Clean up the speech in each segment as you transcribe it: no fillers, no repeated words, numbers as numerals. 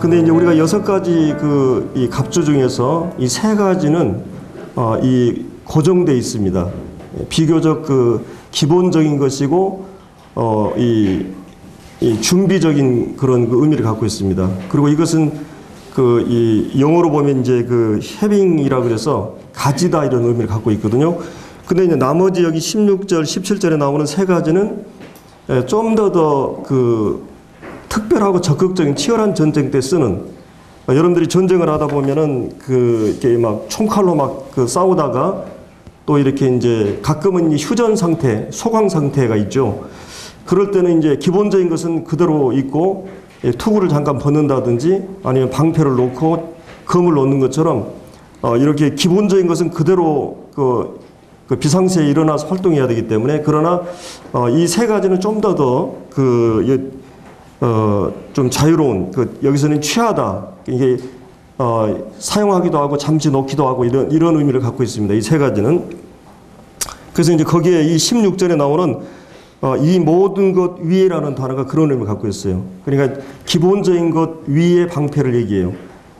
근데 이제 우리가 6가지 이 갑주 중에서 이 3가지는 이 고정돼 있습니다. 비교적 기본적인 것이고 이 준비적인 그런 의미를 갖고 있습니다. 그리고 이것은 이 영어로 보면 이제 having이라 그래서 가지다 이런 의미를 갖고 있거든요. 근데 이제 나머지 여기 16절, 17절에 나오는 3가지는 좀 더 특별하고 적극적인 치열한 전쟁 때 쓰는, 여러분들이 전쟁을 하다 보면은 이렇게 막 총칼로 막 싸우다가 또 이렇게 이제 가끔은 휴전 상태, 소강 상태가 있죠. 그럴 때는 이제 기본적인 것은 그대로 있고 투구를 잠깐 벗는다든지 아니면 방패를 놓고 검을 놓는 것처럼 이렇게 기본적인 것은 그대로 비상시에 일어나서 활동해야 되기 때문에, 그러나 이 3가지는 좀 더 좀 자유로운, 여기서는 취하다, 이게 사용하기도 하고 잠시 놓기도 하고 이런 의미를 갖고 있습니다. 이 3가지는. 그래서 이제 거기에 이 16절에 나오는 이 모든 것 위에라는 단어가 그런 의미를 갖고 있어요. 그러니까 기본적인 것 위에 방패를 얘기해요.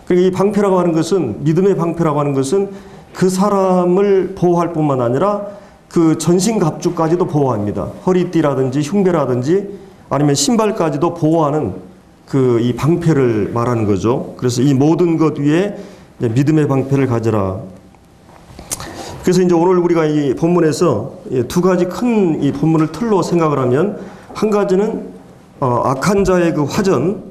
그러니까 이 방패라고 하는 것은, 믿음의 방패라고 하는 것은 그 사람을 보호할 뿐만 아니라 그 전신 갑주까지도 보호합니다. 허리띠라든지 흉배라든지 아니면 신발까지도 보호하는 이 방패를 말하는 거죠. 그래서 이 모든 것 위에 믿음의 방패를 가져라. 그래서 이제 오늘 우리가 이 본문에서 2가지 큰 이 본문을 틀로 생각을 하면, 한 가지는 악한 자의 화전,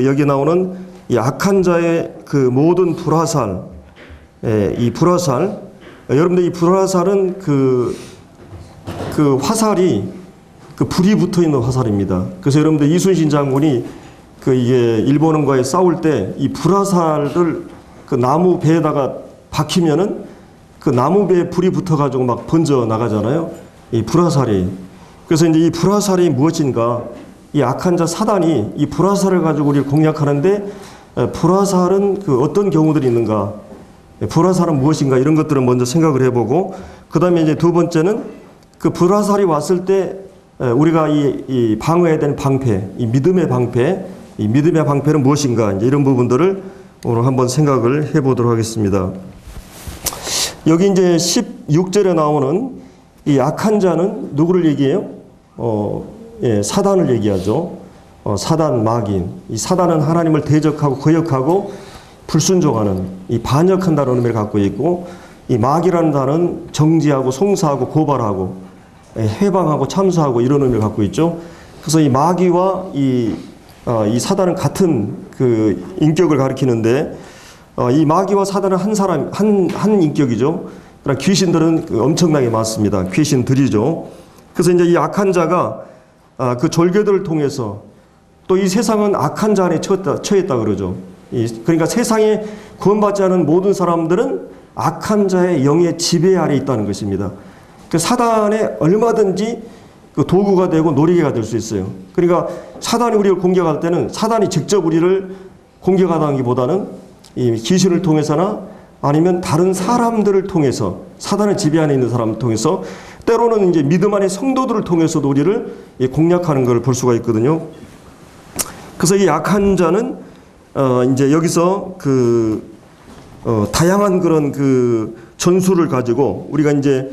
여기 나오는 이 악한 자의 모든 불화살, 이 불화살, 여러분들 이 불화살은 화살이 불이 붙어 있는 화살입니다. 그래서 여러분들 이순신 장군이 이게 일본군과의 싸울 때 이 불화살을 나무 배에다가 박히면은 나무 배에 불이 붙어가지고 막 번져 나가잖아요. 이 불화살이. 그래서 이제 이 불화살이 무엇인가? 이 악한 자 사단이 이 불화살을 가지고 우리를 공략하는데, 불화살은 어떤 경우들이 있는가? 불화살은 무엇인가? 이런 것들을 먼저 생각을 해보고, 그 다음에 이제 2번째는 불화살이 왔을 때 우리가 이 방어해야 되는 방패, 이 믿음의 방패, 이 믿음의 방패는 무엇인가? 이제 이런 부분들을 오늘 한번 생각을 해보도록 하겠습니다. 여기 이제 16절에 나오는 이 악한 자는 누구를 얘기해요? 사단을 얘기하죠. 사단, 마귀. 이 사단은 하나님을 대적하고 거역하고 불순종하는, 이 반역한다는 의미를 갖고 있고, 이 마귀라는 단어는 정지하고 송사하고 고발하고 해방하고 참수하고 이런 의미를 갖고 있죠. 그래서 이 마귀와 이 사단은 같은 인격을 가리키는데, 이 마귀와 사단은 한 사람, 한 인격이죠. 그러나 귀신들은 엄청나게 많습니다. 귀신들이죠. 그래서 이제 이 악한 자가 그 졸개들을 통해서, 또 이 세상은 악한 자 안에 처했다 그러죠. 그러니까 세상에 구원받지 않은 모든 사람들은 악한 자의 영의 지배 아래 있다는 것입니다. 사단에 얼마든지 도구가 되고 놀이개가 될 수 있어요. 그러니까 사단이 우리를 공격할 때는 사단이 직접 우리를 공격하다기보다는 이 귀신을 통해서나 아니면 다른 사람들을 통해서, 사단의 지배 안에 있는 사람을 통해서, 때로는 이제 믿음 안의 성도들을 통해서도 우리를 공략하는 걸 볼 수가 있거든요. 그래서 이 악한 자는 이제 여기서 다양한 그런 전술을 가지고 우리가 이제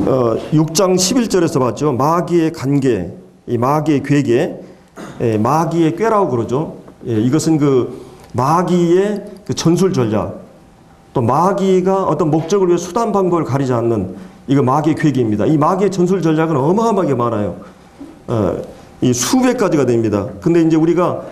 6장 11절에서 봤죠. 마귀의 관계, 이 마귀의 괴계, 마귀의 꾀라고 그러죠. 이것은 마귀의 전술 전략, 또 마귀가 어떤 목적을 위해 수단 방법을 가리지 않는, 이거 마귀의 괴계입니다. 이 마귀의 전술 전략은 어마어마하게 많아요. 이 수백 가지가 됩니다. 근데 이제 우리가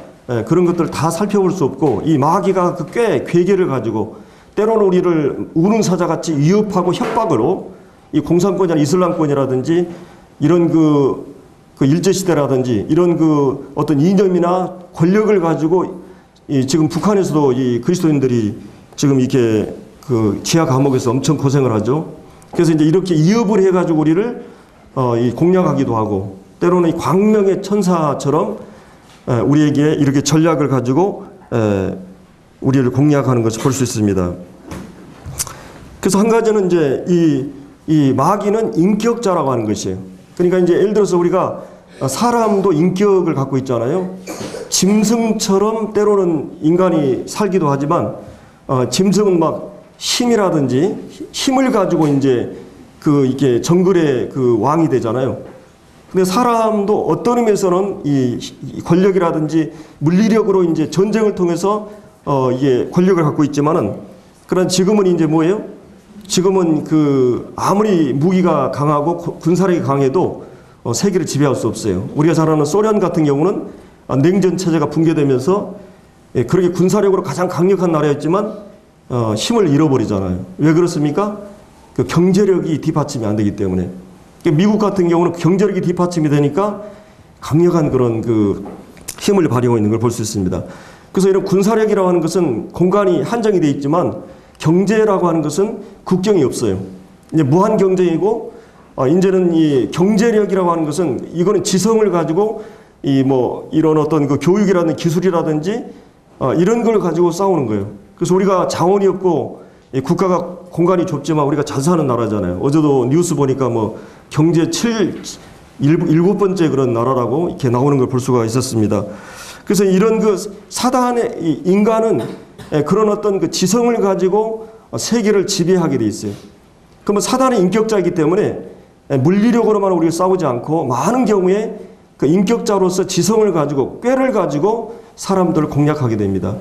그런 것들을 다 살펴볼 수 없고, 이 마귀가 괴계를 가지고 때로는 우리를 우는 사자같이 위협하고 협박으로, 이 공산권이나 이슬람권이라든지 이런 일제시대라든지 이런 어떤 이념이나 권력을 가지고 지금 북한에서도 이 그리스도인들이 지금 이렇게 지하 감옥에서 엄청 고생을 하죠. 그래서 이제 이렇게 위협을 해가지고 우리를 공략하기도 하고, 때로는 이 광명의 천사처럼 우리에게 이렇게 전략을 가지고 우리를 공략하는 것을 볼 수 있습니다. 그래서 한 가지는 이제 이 마귀는 인격자라고 하는 것이에요. 그러니까 이제 예를 들어서 우리가 사람도 인격을 갖고 있잖아요. 짐승처럼 때로는 인간이 살기도 하지만 짐승은 막 힘이라든지 힘을 가지고 이제 이게 정글의 왕이 되잖아요. 근데 사람도 어떤 의미에서는 이 권력이라든지 물리력으로 이제 전쟁을 통해서 이게 권력을 갖고 있지만은, 그런 지금은 이제 뭐예요? 지금은 아무리 무기가 강하고 군사력이 강해도 세계를 지배할 수 없어요. 우리가 잘 아는 소련 같은 경우는 냉전 체제가 붕괴되면서 그렇게 군사력으로 가장 강력한 나라였지만 힘을 잃어버리잖아요. 왜 그렇습니까? 경제력이 뒷받침이 안 되기 때문에. 미국 같은 경우는 경제력이 뒷받침이 되니까 강력한 그런 힘을 발휘하고 있는 걸 볼 수 있습니다. 그래서 이런 군사력이라고 하는 것은 공간이 한정이 되어 있지만 경제라고 하는 것은 국경이 없어요. 이제 무한 경쟁이고, 이제는 이 경제력이라고 하는 것은 이거는 지성을 가지고 이런 어떤 교육이라든지 기술이라든지 이런 걸 가지고 싸우는 거예요. 그래서 우리가 자원이 없고 국가가 공간이 좁지만 우리가 잘 사는 나라잖아요. 어제도 뉴스 보니까 경제 7번째 그런 나라라고 이렇게 나오는 걸 볼 수가 있었습니다. 그래서 이런 사단의 인간은 그런 어떤 지성을 가지고 세계를 지배하게 돼 있어요. 그러면 사단의 인격자이기 때문에 물리력으로만 우리가 싸우지 않고 많은 경우에 인격자로서 지성을 가지고 꾀를 가지고 사람들을 공략하게 됩니다.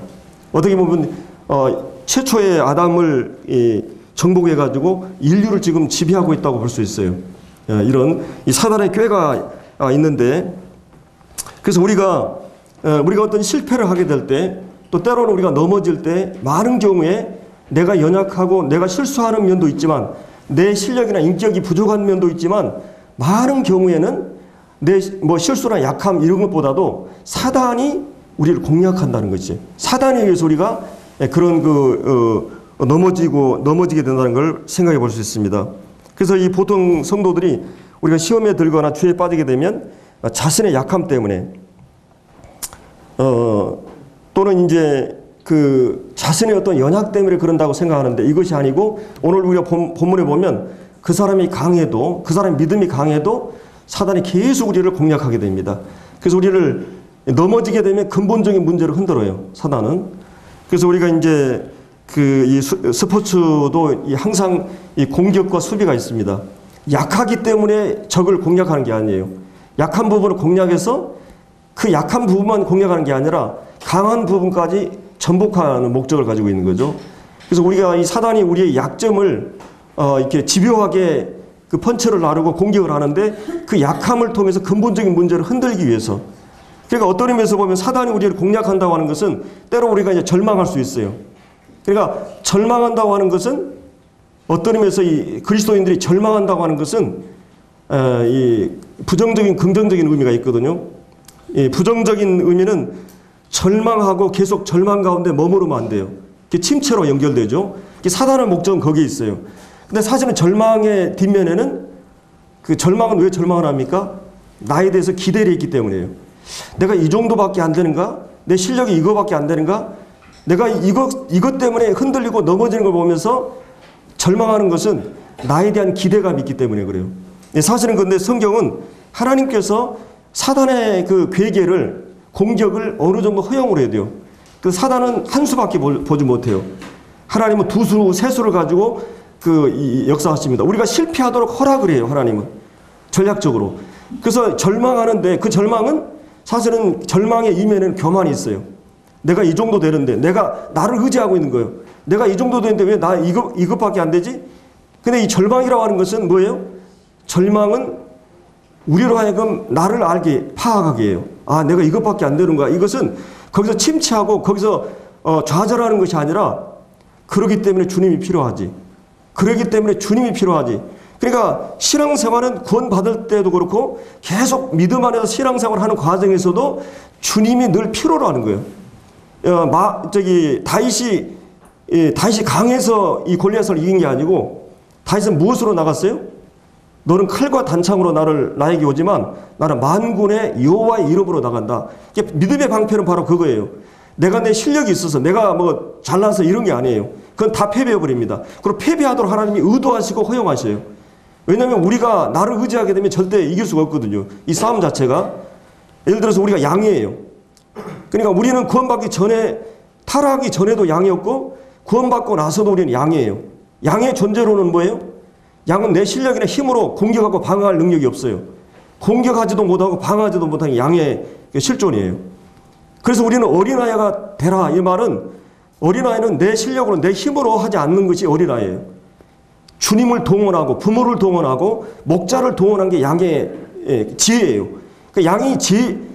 어떻게 보면 최초의 아담을 정복해 가지고 인류를 지금 지배하고 있다고 볼 수 있어요. 이런 이 사단의 꾀가 있는데, 그래서 우리가 어떤 실패를 하게 될 때, 또 때로는 우리가 넘어질 때 많은 경우에 내가 연약하고 내가 실수하는 면도 있지만 내 실력이나 인격이 부족한 면도 있지만 많은 경우에는 내 실수나 약함 이런 것보다도 사단이 우리를 공략한다는 것이지. 사단에 의해서 우리가 그런 넘어지게 된다는 걸 생각해 볼 수 있습니다. 그래서 이 보통 성도들이 우리가 시험에 들거나 죄에 빠지게 되면 자신의 약함 때문에 또는 이제 자신의 어떤 연약 때문에 그런다고 생각하는데, 이것이 아니고 오늘 우리가 본문에 보면 그 사람이 강해도, 그 사람의 믿음이 강해도 사단이 계속 우리를 공략하게 됩니다. 그래서 우리를 넘어지게 되면 근본적인 문제를 흔들어요, 사단은. 그래서 우리가 이제 이 스포츠도 항상 이 공격과 수비가 있습니다. 약하기 때문에 적을 공략하는 게 아니에요. 약한 부분을 공략해서 그 약한 부분만 공략하는 게 아니라 강한 부분까지 전복하는 목적을 가지고 있는 거죠. 그래서 우리가 이 사단이 우리의 약점을 이렇게 집요하게 펀치를 나르고 공격을 하는데, 그 약함을 통해서 근본적인 문제를 흔들기 위해서. 그러니까 어떤 의미에서 보면 사단이 우리를 공략한다고 하는 것은 때로 우리가 이제 절망할 수 있어요. 그러니까 절망한다고 하는 것은, 어떤 의미에서 이 그리스도인들이 절망한다고 하는 것은 이 부정적인 긍정적인 의미가 있거든요. 이 부정적인 의미는 절망하고 계속 절망 가운데 머무르면 안 돼요. 침체로 연결되죠. 사단의 목적은 거기에 있어요. 근데 사실은 절망의 뒷면에는, 절망은 왜 절망을 합니까? 나에 대해서 기대를 했기 때문이에요. 내가 이 정도밖에 안 되는가? 내 실력이 이거밖에 안 되는가? 내가 이것 때문에 흔들리고 넘어지는 걸 보면서 절망하는 것은 나에 대한 기대감이 있기 때문에 그래요. 사실은 근데 성경은 하나님께서 사단의 괴계를, 공격을 어느 정도 허용을 해야 돼요. 사단은 한 수밖에 보지 못해요. 하나님은 두 수, 세 수를 가지고 역사하십니다. 우리가 실패하도록 허락을 해요, 하나님은. 전략적으로. 그래서 절망하는데, 그 절망은 사실은 절망의 이면에는 교만이 있어요. 내가 이 정도 되는데, 내가 나를 의지하고 있는 거예요. 내가 이 정도 되는데 왜 나 이것밖에 안 되지? 근데 이 절망이라고 하는 것은 뭐예요? 절망은 우리로 하여금 나를 파악하게 해요. 아, 내가 이것밖에 안 되는 거야. 이것은 거기서 침체하고 거기서 좌절하는 것이 아니라, 그러기 때문에 주님이 필요하지. 그러기 때문에 주님이 필요하지. 그러니까 신앙생활은 구원받을 때도 그렇고 계속 믿음 안에서 신앙생활을 하는 과정에서도 주님이 늘 필요로 하는 거예요. 다윗이 강해서 이 골리앗을 이긴 게 아니고, 다윗은 무엇으로 나갔어요? 너는 칼과 단창으로 나에게 오지만 나는 만군의 여호와의 이름으로 나간다. 믿음의 방패는 바로 그거예요. 내가 내 실력이 있어서, 내가 잘나서 이런 게 아니에요. 그건 다 패배해버립니다. 그리고 패배하도록 하나님이 의도하시고 허용하셔요. 왜냐하면 우리가 나를 의지하게 되면 절대 이길 수가 없거든요. 이 싸움 자체가. 예를 들어서 우리가 양이에요. 그러니까 우리는 구원받기 전에, 타락하기 전에도 양이었고 구원받고 나서도 우리는 양이에요. 양의 존재로는 뭐예요? 양은 내 실력이나 힘으로 공격하고 방어할 능력이 없어요. 공격하지도 못하고 방어하지도 못하는 양의 실존이에요. 그래서 우리는 어린아이가 되라. 이 말은 어린아이는 내 실력으로 내 힘으로 하지 않는 것이 어린아이예요. 주님을 동원하고 부모를 동원하고 목자를 동원한 게 양의 지혜예요. 그러니까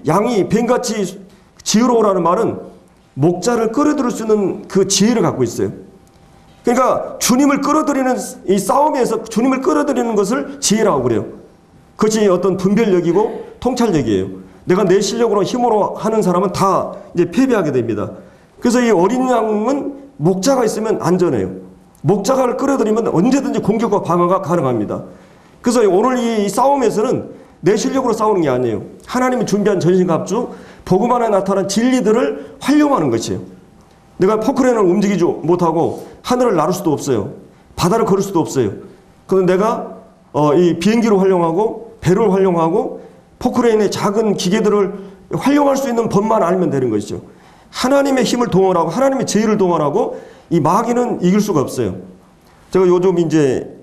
양이 뱀같이 지혜로우라는 말은 목자를 끌어들일 수 있는 그 지혜를 갖고 있어요. 그러니까 주님을 끌어들이는 이 싸움에서 주님을 끌어들이는 것을 지혜라고 그래요. 그것이 어떤 분별력이고 통찰력이에요. 내가 내 실력으로 힘으로 하는 사람은 다 이제 패배하게 됩니다. 그래서 이 어린 양은 목자가 있으면 안전해요. 목자를 끌어들이면 언제든지 공격과 방어가 가능합니다. 그래서 오늘 이 싸움에서는 내 실력으로 싸우는 게 아니에요. 하나님이 준비한 전신갑주, 복음 안에 나타난 진리들을 활용하는 것이에요. 내가 포크레인을 움직이지 못하고 하늘을 나를 수도 없어요. 바다를 걸을 수도 없어요. 그런데 내가 이 비행기를 활용하고 배를 활용하고 포크레인의 작은 기계들을 활용할 수 있는 법만 알면 되는 것이죠. 하나님의 힘을 동원하고 하나님의 지혜를 동원하고 이 마귀는 이길 수가 없어요. 제가 요즘 이제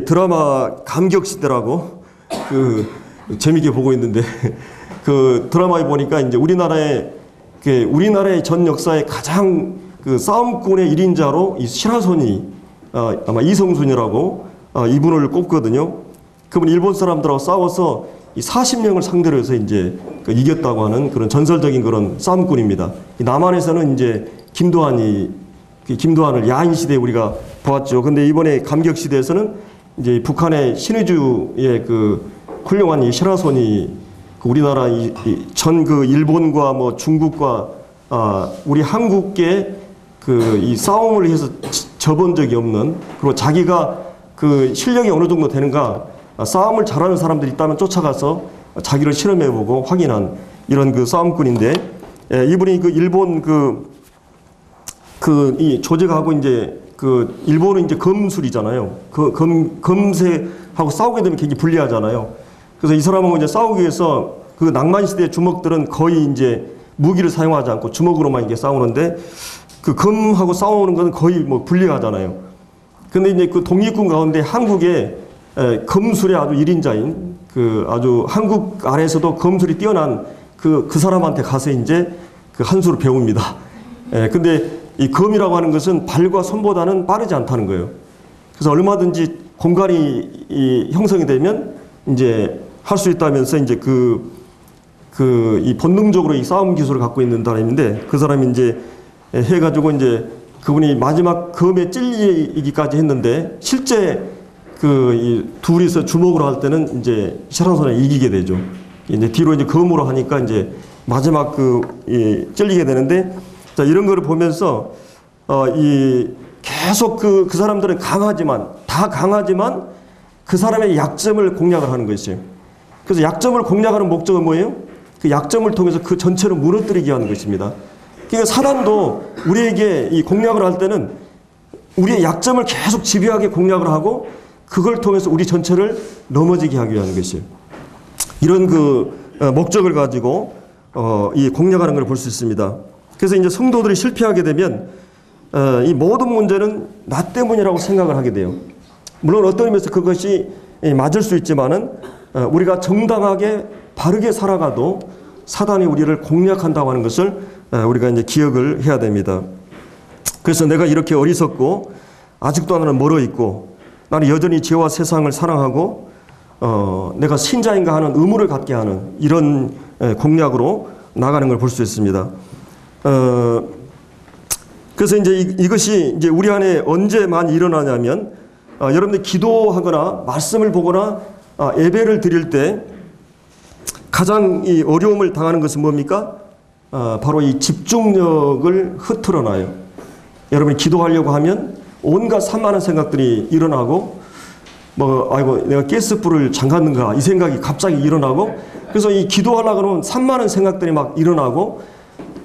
드라마 감격시대라고 재밌게 보고 있는데 그 드라마에 보니까 이제 우리나라의 전 역사의 가장 싸움꾼의 1인자로 이 신하손이 아마 이성순이라고 이분을 꼽거든요. 그분 일본 사람들하고 싸워서 이 40명을 상대로 해서 이제 이겼다고 하는 그런 전설적인 그런 싸움꾼입니다. 남한에서는 이제 김도한을 야인 시대에 우리가 보았죠. 근데 이번에 감격 시대에서는 이제 북한의 신의주의 훌륭한 이 신하손이 우리나라 전 일본과 뭐 중국과 우리 한국계 이 싸움을 해서 져본 적이 없는, 그리고 자기가 실력이 어느 정도 되는가, 싸움을 잘하는 사람들이 있다면 쫓아가서 자기를 실험해보고 확인한 이런 싸움꾼인데, 이분이 일본 이 조직하고 이제 일본은 이제 검술이잖아요. 검색하고 싸우게 되면 굉장히 불리하잖아요. 그래서 이 사람하고 이제 싸우기 위해서 낭만 시대의 주먹들은 거의 이제 무기를 사용하지 않고 주먹으로만 이게 싸우는데, 검하고 싸우는 건 거의 뭐 불리하잖아요. 근데 이제 독립군 가운데 한국의 검술의 아주 1인자인 아주 한국 안에서도 검술이 뛰어난 그 사람한테 가서 이제 한 수를 배웁니다. 근데 이 검이라고 하는 것은 발과 손보다는 빠르지 않다는 거예요. 그래서 얼마든지 공간이 형성이 되면 이제 할 수 있다면서 이제 이 본능적으로 이 싸움 기술을 갖고 있는 사람인데, 그 사람이 이제 해가지고 이제 그분이 마지막 검에 찔리기까지 했는데, 실제 이 둘이서 주먹으로 할 때는 이제 신하손이 이기게 되죠. 이제 뒤로 이제 검으로 하니까 이제 마지막 찔리게 되는데, 자, 이런 거를 보면서 계속 그 사람들은 다 강하지만 그 사람의 약점을 공략을 하는 것이에요. 그래서 약점을 공략하는 목적은 뭐예요? 그 약점을 통해서 그 전체를 무너뜨리게 하는 것입니다. 그러니까 사단도 우리에게 이 공략을 할 때는 우리의 약점을 계속 집요하게 공략을 하고 그걸 통해서 우리 전체를 넘어지게 하기 위한 것이에요. 이런 목적을 가지고 이 공략하는 걸 볼 수 있습니다. 그래서 이제 성도들이 실패하게 되면 이 모든 문제는 나 때문이라고 생각을 하게 돼요. 물론 어떤 의미에서 그것이 맞을 수 있지만은 우리가 정당하게 바르게 살아가도 사단이 우리를 공략한다고 하는 것을 우리가 이제 기억을 해야 됩니다. 그래서 내가 이렇게 어리석고 아직도 나는 멀어 있고 나는 여전히 죄와 세상을 사랑하고 내가 신자인가 하는 의무를 갖게 하는 이런 공략으로 나가는 걸 볼 수 있습니다. 그래서 이제 이것이 이제 우리 안에 언제만 일어나냐면 여러분들이 기도하거나 말씀을 보거나 예배를 드릴 때 가장 이 어려움을 당하는 것은 뭡니까? 바로 이 집중력을 흐트러놔요. 여러분이 기도하려고 하면 온갖 산만한 생각들이 일어나고 아이고 내가 가스불을 잠갔는가 이 생각이 갑자기 일어나고, 그래서 이 기도하려고 하면 산만한 생각들이 막 일어나고,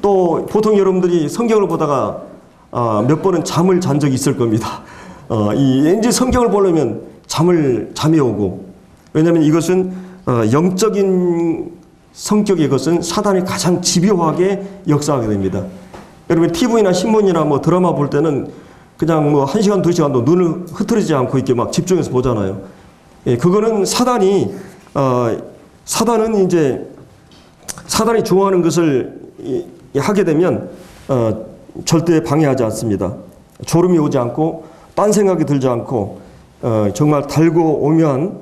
또 보통 여러분들이 성경을 보다가 몇 번은 잠을 잔 적이 있을 겁니다. 왠지 성경을 보려면 잠이 오고, 왜냐하면 이것은 영적인 성격의 것은 사단이 가장 집요하게 역사하게 됩니다. 여러분 TV나 신문이나 뭐 드라마 볼 때는 그냥 뭐 1시간, 2시간도 눈을 흐트리지 않고 이렇게 막 집중해서 보잖아요. 예, 그거는 사단은 이제 사단이 좋아하는 것을 하게 되면 절대 방해하지 않습니다. 졸음이 오지 않고 딴 생각이 들지 않고 정말 달고 오면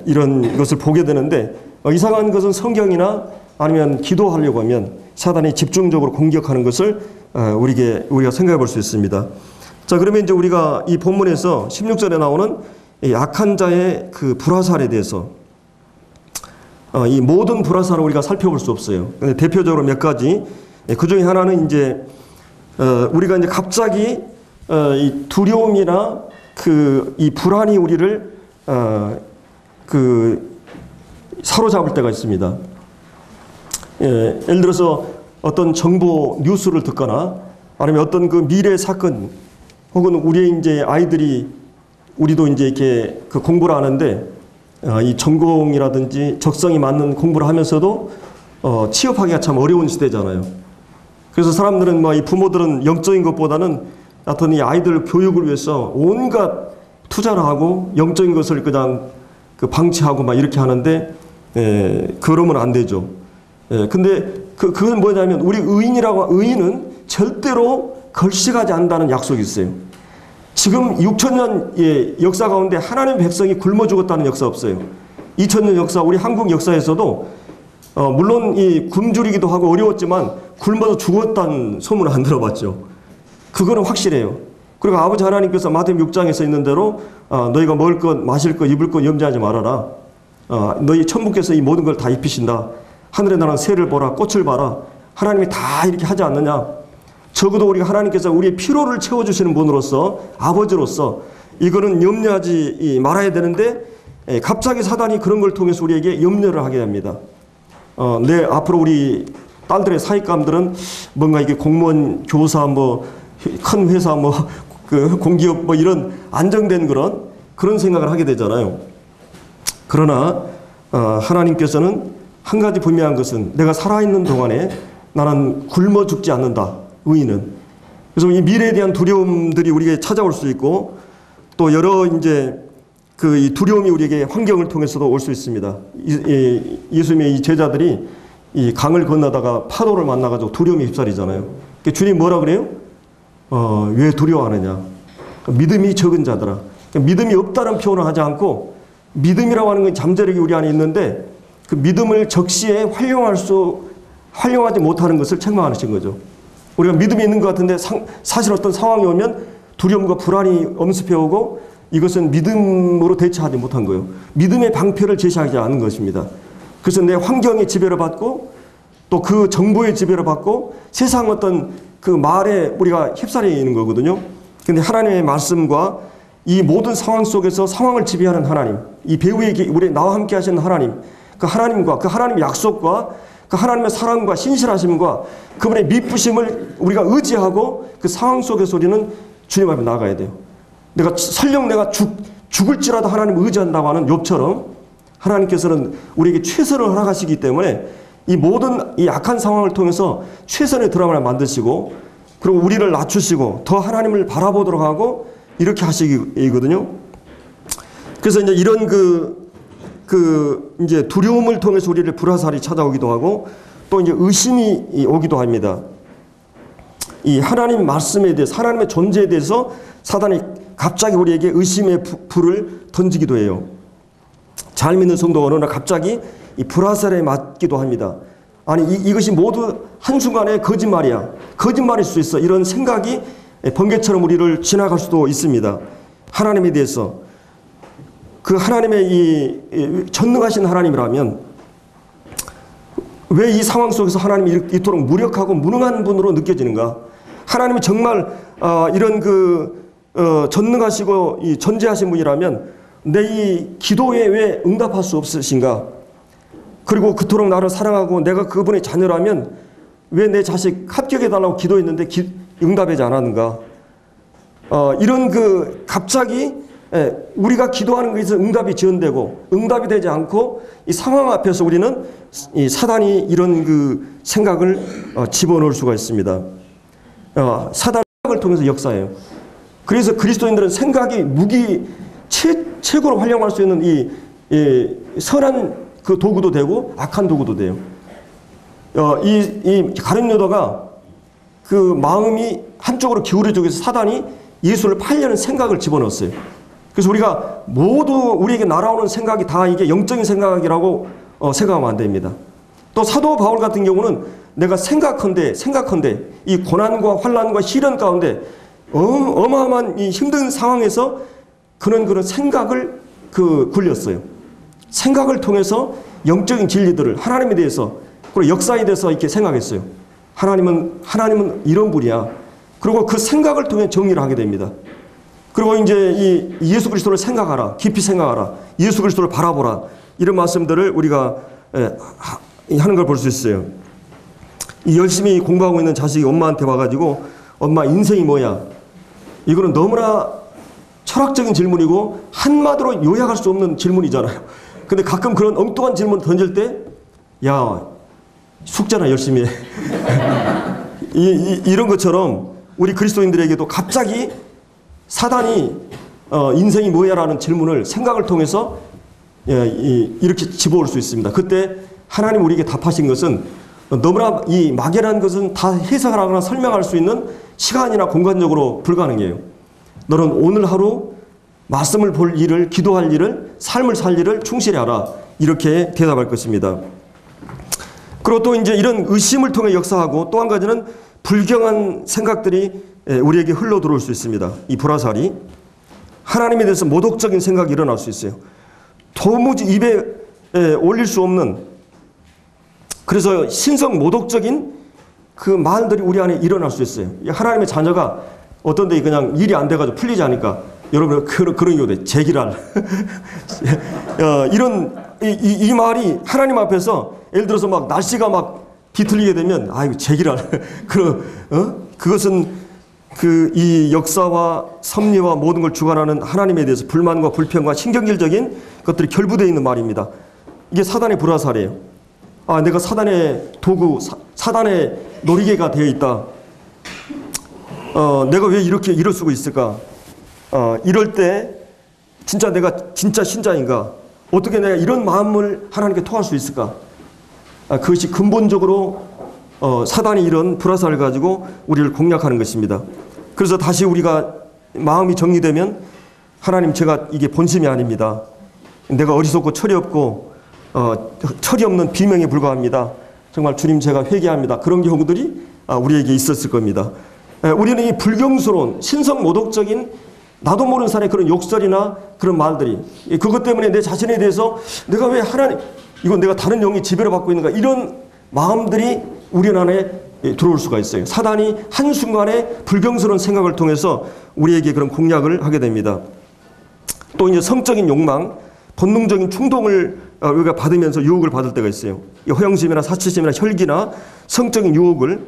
이런 것을 보게 되는데, 이상한 것은 성경이나 아니면 기도하려고 하면 사단이 집중적으로 공격하는 것을 우리가 생각해 볼 수 있습니다. 자, 그러면 이제 우리가 이 본문에서 16절에 나오는 약한 자의 그 불화살에 대해서, 이 모든 불화살을 우리가 살펴볼 수 없어요. 근데 대표적으로 몇 가지, 그 중에 하나는 이제 우리가 이제 갑자기 이 두려움이나 이 불안이 우리를 사로잡을 때가 있습니다. 예를 들어서 어떤 정보 뉴스를 듣거나 아니면 어떤 그 미래 사건, 혹은 우리의 이제 아이들이, 우리도 이제 이렇게 그 공부를 하는데 이 전공이라든지 적성이 맞는 공부를 하면서도 취업하기가 참 어려운 시대잖아요. 그래서 사람들은 이 부모들은 영적인 것보다는 어떤 이 아이들 교육을 위해서 온갖 투자를 하고 영적인 것을 그냥 방치하고 막 이렇게 하는데, 그러면 안 되죠. 근데 그건 뭐냐면, 우리 의인은 절대로 걸식하지 않는다는 약속이 있어요. 지금 6,000년의 역사 가운데 하나님의 백성이 굶어 죽었다는 역사 없어요. 2,000년 역사, 우리 한국 역사에서도 물론 이 굶주리기도 하고 어려웠지만 굶어서 죽었다는 소문을 안 들어봤죠. 그거는 확실해요. 그리고 아버지 하나님께서 마태복음 6장에 써 있는 대로 너희가 먹을 것, 마실 것, 입을 것 염려하지 말아라. 너희 천부께서 이 모든 걸 다 입히신다. 하늘에 나는 새를 보라, 꽃을 봐라. 하나님이 다 이렇게 하지 않느냐. 적어도 우리가 하나님께서 우리의 필요를 채워주시는 분으로서, 아버지로서 이거는 염려하지 말아야 되는데, 갑자기 사단이 그런 걸 통해서 우리에게 염려를 하게 됩니다. 앞으로 우리 딸들의 사익감들은 뭔가 이게 공무원, 교사, 큰 회사, 공기업 이런 안정된 그런 생각을 하게 되잖아요. 그러나 하나님께서는 한 가지 분명한 것은, 내가 살아있는 동안에 나는 굶어 죽지 않는다. 의인은. 그래서 이 미래에 대한 두려움들이 우리에게 찾아올 수 있고, 또 여러 이제 이 두려움이 우리에게 환경을 통해서도 올 수 있습니다. 예수님의 이 제자들이 이 강을 건너다가 파도를 만나가지고 두려움에 휩싸리잖아요. 주님 뭐라 그래요? 왜 두려워하느냐? 믿음이 적은 자들아. 믿음이 없다는 표현을 하지 않고, 믿음이라고 하는 건 잠재력이 우리 안에 있는데, 그 믿음을 적시에 활용하지 못하는 것을 책망하신 거죠. 우리가 믿음이 있는 것 같은데 사실 어떤 상황이 오면 두려움과 불안이 엄습해 오고, 이것은 믿음으로 대처하지 못한 거예요. 믿음의 방편을 제시하지 않은 것입니다. 그래서 내 환경의 지배를 받고, 또 그 정보의 지배를 받고, 세상 어떤 그 말에 우리가 휩싸리는 거거든요. 근데 하나님의 말씀과 이 모든 상황 속에서 상황을 지배하는 하나님, 이 배우에게 나와 함께 하시는 하나님, 그 하나님과 그 하나님의 약속과 그 하나님의 사랑과 신실하심과 그분의 미쁘심을 우리가 의지하고, 그 상황 속에서 우리는 주님 앞에 나가야 돼요. 설령 내가 죽을지라도 하나님을 의지한다고 하는 욥처럼, 하나님께서는 우리에게 최선을 허락하시기 때문에 이 모든 이 약한 상황을 통해서 최선의 드라마를 만드시고, 그리고 우리를 낮추시고 더 하나님을 바라보도록 하고 이렇게 하시거든요. 그래서 이제 이런 이제 두려움을 통해서 우리를 불화살이 찾아오기도 하고, 또 이제 의심이 오기도 합니다. 이 하나님 말씀에 대해서, 하나님의 존재에 대해서 사단이 갑자기 우리에게 의심의 불을 던지기도 해요. 잘 믿는 성도가 어느 날 갑자기 이 불화살에 맞기도 합니다. 아니, 이것이 모두 한순간에 거짓말이야. 거짓말일 수 있어. 이런 생각이 번개처럼 우리를 지나갈 수도 있습니다. 하나님에 대해서. 그 하나님의 이 전능하신 하나님이라면 왜 이 상황 속에서 하나님이 이토록 무력하고 무능한 분으로 느껴지는가? 하나님이 정말 이런 전능하시고 이 전지하신 분이라면 내 이 기도에 왜 응답할 수 없으신가? 그리고 그토록 나를 사랑하고 내가 그분의 자녀라면 왜 내 자식 합격해달라고 기도했는데 응답하지 않았는가? 이런 갑자기 우리가 기도하는 것에서 응답이 지연되고 응답이 되지 않고 이 상황 앞에서 우리는 이 사단이 이런 그 생각을 집어넣을 수가 있습니다. 사단의 생각을 통해서 역사해요. 그래서 그리스도인들은 생각이 무기 최고로 활용할 수 있는 이 선한 그 도구도 되고 악한 도구도 돼요. 이 가룟 유다가 그 마음이 한쪽으로 기울어지고 해서 사단이 예수를 팔려는 생각을 집어넣었어요. 그래서 우리가 모두 우리에게 날아오는 생각이 다 이게 영적인 생각이라고 생각하면 안 됩니다. 또 사도 바울 같은 경우는 내가 생각컨대 이 고난과 환난과 시련 가운데 어마어마한 이 힘든 상황에서 그런 생각을 굴렸어요. 생각을 통해서 영적인 진리들을 하나님에 대해서 그리고 역사에 대해서 이렇게 생각했어요. 하나님은 이런 분이야. 그리고 그 생각을 통해 정리를 하게 됩니다. 그리고 이제 이 예수 그리스도를 생각하라. 깊이 생각하라. 예수 그리스도를 바라보라. 이런 말씀들을 우리가 하는 걸 볼 수 있어요. 열심히 공부하고 있는 자식이 엄마한테 와가지고 엄마 인생이 뭐야? 이거는 너무나 철학적인 질문이고 한마디로 요약할 수 없는 질문이잖아요. 근데 가끔 그런 엉뚱한 질문을 던질 때 야, 숙제나 열심히 해. 이런 것처럼 우리 그리스도인들에게도 갑자기 사단이 인생이 뭐야라는 질문을 생각을 통해서 이렇게 집어올 수 있습니다. 그때 하나님 우리에게 답하신 것은 너무나 이 막연한 것은 다 해석하거나 설명할 수 있는 시간이나 공간적으로 불가능해요. 너는 오늘 하루 말씀을 볼 일을, 기도할 일을, 삶을 살 일을 충실히 하라. 이렇게 대답할 것입니다. 그리고 또 이제 이런 의심을 통해 역사하고 또 한 가지는 불경한 생각들이 우리에게 흘러 들어올 수 있습니다. 이 불화살이 하나님에 대해서 모독적인 생각이 일어날 수 있어요. 도무지 입에 올릴 수 없는, 그래서 신성 모독적인 그 말들이 우리 안에 일어날 수 있어요. 하나님의 자녀가 어떤 데 그냥 일이 안 돼가지고 풀리지 않으니까 여러분 그런 경우도 제기랄 이런 이 말이 하나님 앞에서 예를 들어서 막 날씨가 막 뒤틀리게 되면 아이고 제기랄 그것은 이 역사와 섭리와 모든 걸 주관하는 하나님에 대해서 불만과 불평과 신경질적인 것들이 결부되어 있는 말입니다. 이게 사단의 불화살이에요. 내가 사단의 도구, 사단의 놀이개가 되어 있다. 내가 왜 이럴 수가 있을까? 이럴 때 진짜 내가 진짜 신자인가? 어떻게 내가 이런 마음을 하나님께 토할 수 있을까? 그것이 근본적으로 사단이 이런 불화살을 가지고 우리를 공략하는 것입니다. 그래서 다시 우리가 마음이 정리되면 하나님 제가 이게 본심이 아닙니다. 내가 어리석고 철이 없고 철이 없는 비명에 불과합니다. 정말 주님 제가 회개합니다. 그런 경우들이 우리에게 있었을 겁니다. 우리는 이 불경스러운 신성 모독적인 나도 모르는 사람의 그런 욕설이나 그런 말들이 그것 때문에 내 자신에 대해서 내가 왜 하나님 이건 내가 다른 영이 지배를 받고 있는가 이런 마음들이 우리 안에 들어올 수가 있어요. 사단이 한순간에 불경스러운 생각을 통해서 우리에게 그런 공략을 하게 됩니다. 또 이제 성적인 욕망, 본능적인 충동을 우리가 받으면서 유혹을 받을 때가 있어요. 허영심이나 사치심이나 혈기나 성적인 유혹을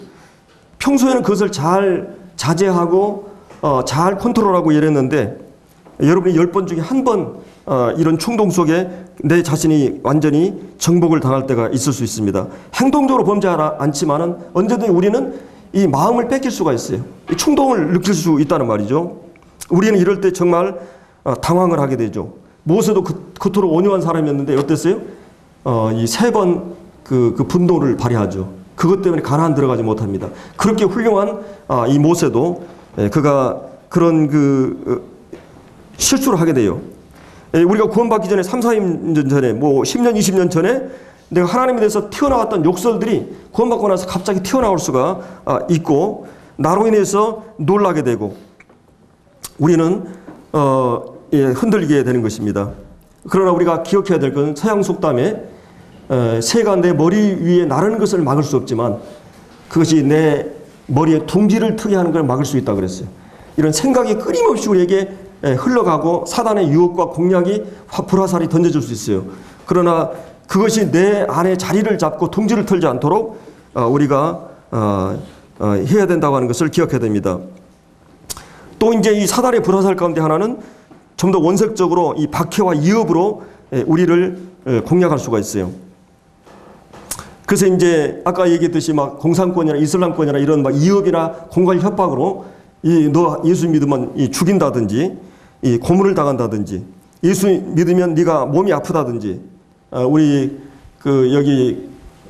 평소에는 그것을 잘 자제하고 잘 컨트롤하고 이랬는데 여러분이 10번 중에 한 번 이런 충동 속에 내 자신이 완전히 정복을 당할 때가 있을 수 있습니다. 행동적으로 범죄하지 않지만은 언제든 우리는 이 마음을 뺏길 수가 있어요. 이 충동을 느낄 수 있다는 말이죠. 우리는 이럴 때 정말 당황을 하게 되죠. 모세도 그토록 온유한 사람이었는데 어땠어요? 이 3번 그 분노를 발휘하죠. 그것 때문에 가나안 들어가지 못합니다. 그렇게 훌륭한 이 모세도 그가 그런 실수를 하게 돼요. 우리가 구원받기 전에 3, 4년 전에 뭐 10년, 20년 전에 내가 하나님에 대해서 튀어나왔던 욕설들이 구원받고 나서 갑자기 튀어나올 수가 있고 나로 인해서 놀라게 되고 우리는 흔들리게 되는 것입니다. 그러나 우리가 기억해야 될 것은 서양 속담에 새가 내 머리 위에 나르는 것을 막을 수 없지만 그것이 내 머리에 둥지를 트게 하는 걸 막을 수 있다고 그랬어요. 이런 생각이 끊임없이 우리에게 흘러가고 사단의 유혹과 공략이 불화살이 던져질 수 있어요. 그러나 그것이 내 안에 자리를 잡고 둥지를 털지 않도록 우리가 해야 된다고 하는 것을 기억해야 됩니다. 또 이제 이 사단의 불화살 가운데 하나는 좀 더 원색적으로 이 박해와 위협으로 우리를 공략할 수가 있어요. 그래서 이제 아까 얘기했듯이 막 공산권이나 이슬람권이나 이런 막 위협이나 공갈 협박으로 너 예수 믿으면 죽인다든지 고문을 당한다든지 예수 믿으면 네가 몸이 아프다든지 우리 여기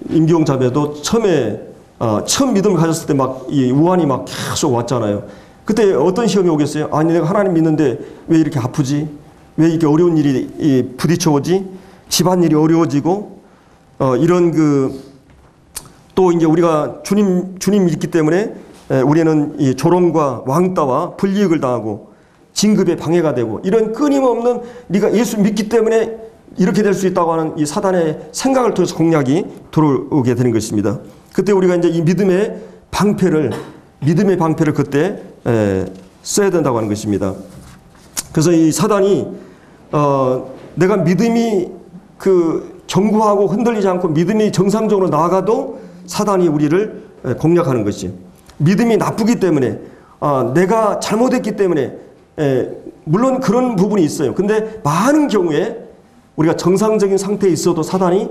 임기용 자매도 처음 믿음을 가졌을 때 막 이 우환이 막 계속 왔잖아요. 그때 어떤 시험이 오겠어요? 아니 내가 하나님 믿는데 왜 이렇게 아프지? 왜 이렇게 어려운 일이 부딪혀 오지? 집안일이 어려워지고 이런 또 이제 우리가 주님 믿기 때문에 우리는 이 조롱과 왕따와 불이익을 당하고 진급에 방해가 되고 이런 끊임없는 네가 예수 믿기 때문에 이렇게 될 수 있다고 하는 이 사단의 생각을 통해서 공략이 들어오게 되는 것입니다. 그때 우리가 이제 이 믿음의 방패를 그때 써야 된다고 하는 것입니다. 그래서 이 사단이 내가 믿음이 견고하고 흔들리지 않고 믿음이 정상적으로 나아가도 사단이 우리를 공략하는 것이 믿음이 나쁘기 때문에 내가 잘못했기 때문에 물론 그런 부분이 있어요. 근데 많은 경우에 우리가 정상적인 상태에 있어도 사단이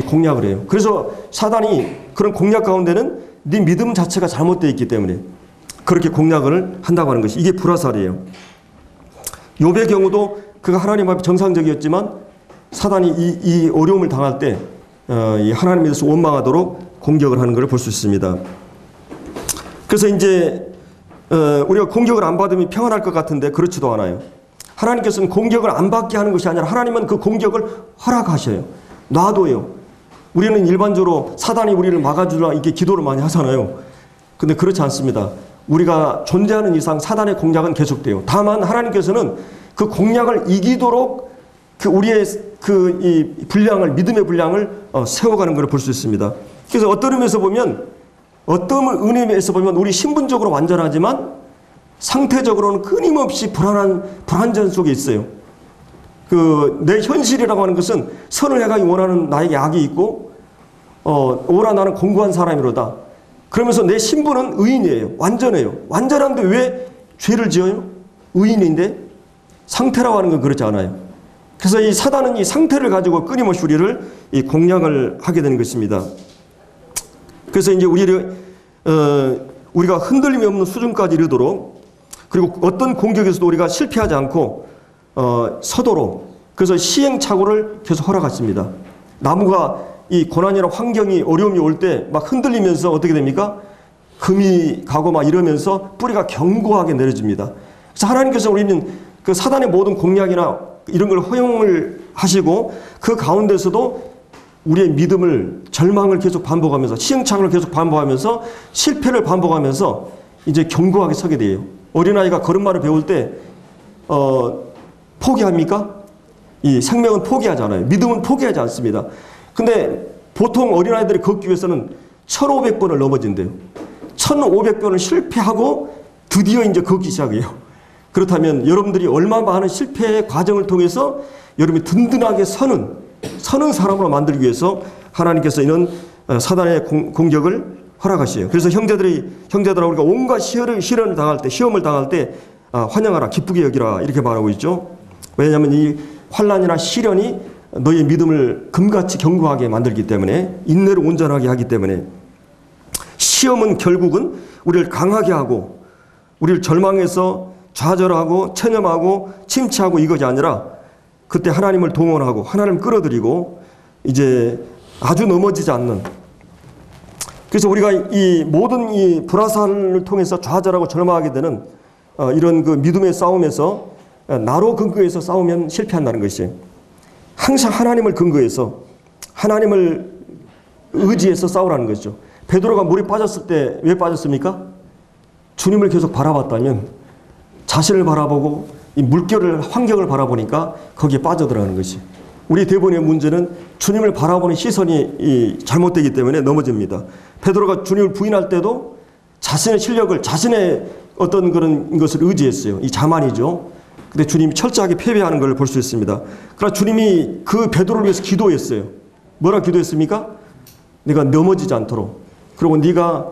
공략을 해요. 그래서 사단이 그런 공략 가운데는 네 믿음 자체가 잘못되어 있기 때문에 그렇게 공략을 한다고 하는 것이 이게 불화살이에요. 욥의 경우도 그가 하나님 앞에 정상적이었지만 사단이 이 어려움을 당할 때 하나님에 대해서 원망하도록 공격을 하는 것을 볼 수 있습니다. 그래서 이제 우리가 공격을 안 받으면 평안할 것 같은데 그렇지도 않아요. 하나님께서는 공격을 안 받게 하는 것이 아니라 하나님은 그 공격을 허락하셔요. 놔둬요. 우리는 일반적으로 사단이 우리를 막아주라 이렇게 기도를 많이 하잖아요. 근데 그렇지 않습니다. 우리가 존재하는 이상 사단의 공략은 계속돼요. 다만 하나님께서는 그 공략을 이기도록 우리의 이 분량을 믿음의 분량을 세워가는 것을 볼 수 있습니다. 그래서 어떤 의미에서 보면 은혜에서 보면 우리 신분적으로 완전하지만 상태적으로는 끊임없이 불안전 속에 있어요. 내 현실이라고 하는 것은 선을 행하기 원하는 나에게 악이 있고 오라 나는 공고한 사람이로다. 그러면서 내 신분은 의인이에요. 완전해요. 완전한데 왜 죄를 지어요? 의인인데 상태라고 하는 건 그렇지 않아요. 그래서 이 사단은 이 상태를 가지고 끊임없이 우리를 이 공략을 하게 되는 것입니다. 그래서 이제 우리가 흔들림이 없는 수준까지 이르도록 그리고 어떤 공격에서도 우리가 실패하지 않고 서도록 그래서 시행착오를 계속 허락하십니다. 나무가 이 고난이나 환경이 어려움이 올 때 막 흔들리면서 어떻게 됩니까? 금이 가고 막 이러면서 뿌리가 견고하게 내려집니다. 그래서 하나님께서 우리는 그 사단의 모든 공략이나 이런 걸 허용을 하시고 그 가운데서도 우리의 믿음을 절망을 계속 반복하면서 시행착오를 계속 반복하면서 실패를 반복하면서 이제 견고하게 서게 돼요. 어린아이가 걸음마를 배울 때 포기합니까? 이 생명은 포기하잖아요. 믿음은 포기하지 않습니다. 근데 보통 어린아이들이 걷기 위해서는 1500번을 넘어진대요. 1500번을 실패하고 드디어 이제 걷기 시작해요. 그렇다면 여러분들이 얼마 많은 실패의 과정을 통해서 여러분이 든든하게 서는 사람으로 만들기 위해서 하나님께서 이런 사단의 공격을 허락하시요. 그래서 형제들아 우리가 온갖 시련을 당할 때 시험을 당할 때 환영하라 기쁘게 여기라 이렇게 말하고 있죠. 왜냐하면 이 환난이나 시련이 너의 믿음을 금같이 견고하게 만들기 때문에 인내를 온전하게 하기 때문에 시험은 결국은 우리를 강하게 하고 우리를 절망해서 좌절하고 체념하고 침체하고 이것이 아니라 그때 하나님을 동원하고 하나님을 끌어들이고 이제 아주 넘어지지 않는 그래서 우리가 이 모든 이 불화살을 통해서 좌절하고 절망하게 되는 이런 그 믿음의 싸움에서 나로 근거해서 싸우면 실패한다는 것이 항상 하나님을 근거해서 하나님을 의지해서 싸우라는 거죠. 베드로가 물에 빠졌을 때 왜 빠졌습니까? 주님을 계속 바라봤다면 자신을 바라보고 이 물결을 환경을 바라보니까 거기에 빠져들어가는 것이 우리 대부분의 문제는 주님을 바라보는 시선이 잘못되기 때문에 넘어집니다. 베드로가 주님을 부인할 때도 자신의 실력을 자신의 어떤 그런 것을 의지했어요. 이 자만이죠. 근데 주님이 철저하게 패배하는 걸 볼 수 있습니다. 그러나 주님이 그 베드로를 위해서 기도했어요. 뭐라 기도했습니까? 네가 넘어지지 않도록 그리고 네가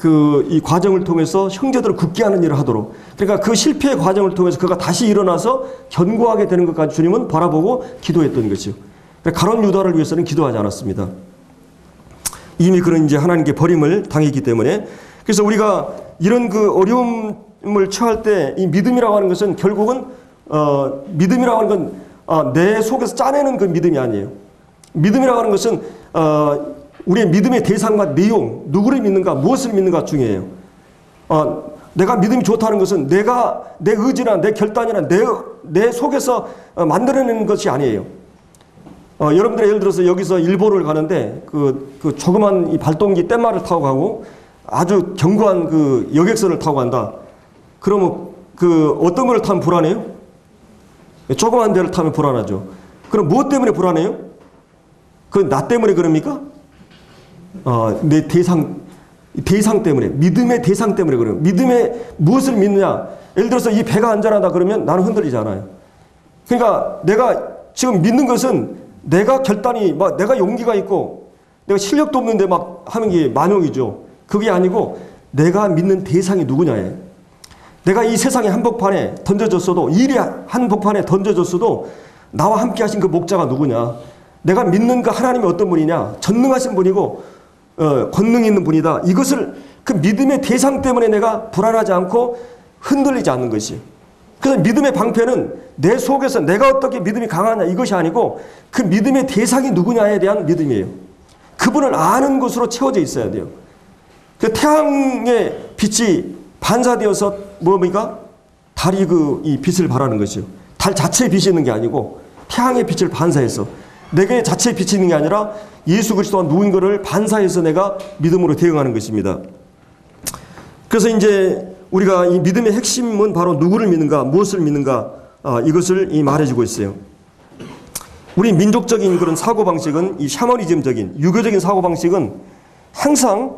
이 과정을 통해서 형제들을 굳게 하는 일을 하도록, 그러니까 그 실패의 과정을 통해서 그가 다시 일어나서 견고하게 되는 것까지 주님은 바라보고 기도했던 것이요. 가룟 유다를 위해서는 기도하지 않았습니다. 이미 그런 이제 하나님께 버림을 당했기 때문에. 그래서 우리가 이런 그 어려움을 처할 때 이 믿음이라고 하는 것은 결국은 믿음이라고 하는 건 내 속에서 짜내는 그 믿음이 아니에요. 믿음이라고 하는 것은 우리의 믿음의 대상과 내용, 누구를 믿는가, 무엇을 믿는가 중요해요. 내가 믿음이 좋다는 것은 내 의지나 내 결단이나 내 속에서 만들어내는 것이 아니에요. 여러분들 예를 들어서 여기서 일본을 가는데 그 조그만 이 발동기 뗏말을 타고 가고 아주 견고한 그 여객선을 타고 간다. 그러면 어떤 걸 타면 불안해요? 조그만 데를 타면 불안하죠. 그럼 무엇 때문에 불안해요? 나 때문에 그럽니까? 내 대상 때문에, 믿음의 대상 때문에 그래요. 믿음의 무엇을 믿느냐? 예를 들어서 이 배가 안전하다 그러면 나는 흔들리지 않아요. 그러니까 내가 지금 믿는 것은 내가 결단이, 내가 용기가 있고 내가 실력도 없는데 막 하는 게 만용이죠. 그게 아니고 내가 믿는 대상이 누구냐에. 내가 이 세상의 한복판에 던져졌어도, 일이 한복판에 던져졌어도 나와 함께 하신 그 목자가 누구냐. 내가 믿는 그 하나님이 어떤 분이냐. 전능하신 분이고 권능 있는 분이다. 이것을 그 믿음의 대상 때문에 내가 불안하지 않고 흔들리지 않는 것이. 그래서 믿음의 방패는 내 속에서 내가 어떻게 믿음이 강하냐 이것이 아니고 그 믿음의 대상이 누구냐에 대한 믿음이에요. 그분을 아는 것으로 채워져 있어야 돼요. 그 태양의 빛이 반사되어서 뭡니까? 달이 이 빛을 발하는 것이요. 달 자체에 빛이 있는 게 아니고 태양의 빛을 반사해서 내게 자체에 빛이 있는 게 아니라 예수 그리스도가 누군가를 반사해서 내가 믿음으로 대응하는 것입니다. 그래서 이제 우리가 이 믿음의 핵심은 바로 누구를 믿는가, 무엇을 믿는가, 이것을 말해주고 있어요. 우리 민족적인 그런 사고방식은 이 샤머니즘적인, 유교적인 사고방식은 항상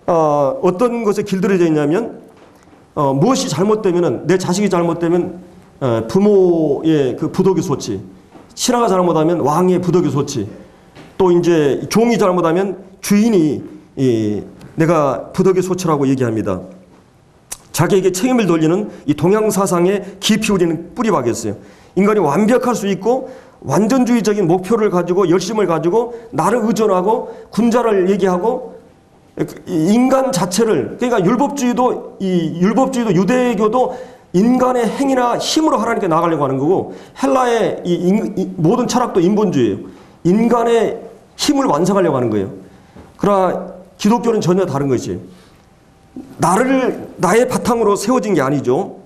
어떤 것에 길들여져 있냐면 무엇이 잘못되면은, 내 자식이 잘못되면 부모의 그 부덕의 소치, 신하가 잘못하면 왕의 부덕의 소치, 또 이제 종이 잘못하면 주인이 내가 부덕의 소치라고 얘기합니다. 자기에게 책임을 돌리는 이 동양 사상에 깊이 우리는 뿌리박였어요. 인간이 완벽할 수 있고 완전주의적인 목표를 가지고 열심을 가지고 나를 의존하고 군자를 얘기하고 인간 자체를, 그러니까 율법주의도 유대교도 인간의 행위나 힘으로 하나님께 나가려고 하는 거고, 헬라의 이 모든 철학도 인본주의예요. 인간의 힘을 완성하려고 하는 거예요. 그러나 기독교는 전혀 다른 것이에요. 나의 바탕으로 세워진 게 아니죠.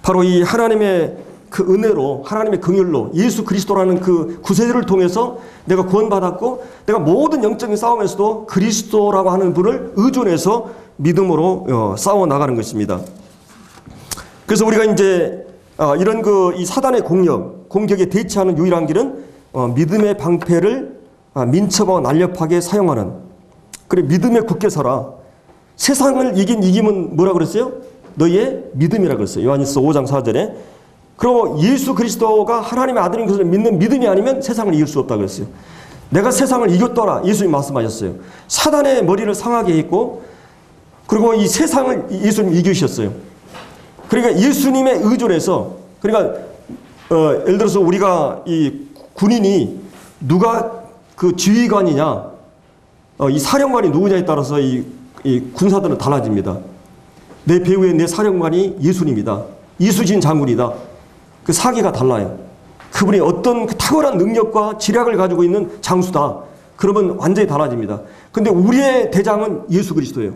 바로 이 하나님의 그 은혜로, 하나님의 긍휼로, 예수 그리스도라는 그 구세주를 통해서 내가 구원받았고, 내가 모든 영적인 싸움에서도 그리스도라고 하는 분을 의존해서 믿음으로 싸워 나가는 것입니다. 그래서 우리가 이제 이런 이 사단의 공격에 대처하는 유일한 길은 믿음의 방패를 민첩하고 날렵하게 사용하는, 그래 믿음에 굳게 서라. 세상을 이김은 뭐라 그랬어요? 너희의 믿음이라 그랬어요. 요한일서 5장 4절에. 그리고 예수 그리스도가 하나님의 아들인 것을 믿는 믿음이 아니면 세상을 이길 수 없다고 그랬어요. 내가 세상을 이겼더라 예수님 말씀하셨어요. 사단의 머리를 상하게 했고, 그리고 이 세상을 예수님 이기셨어요. 그러니까 예수님의 의존에서, 그러니까 예를 들어서 우리가 이 군인이 누가 그 지휘관이냐, 이 사령관이 누구냐에 따라서 이 군사들은 달라집니다. 내 배후에 내 사령관이 예수님이다. 이수진 장군이다. 그 사기가 달라요. 그분이 어떤 그 탁월한 능력과 지략을 가지고 있는 장수다. 그러면 완전히 달라집니다. 근데 우리의 대장은 예수 그리스도예요.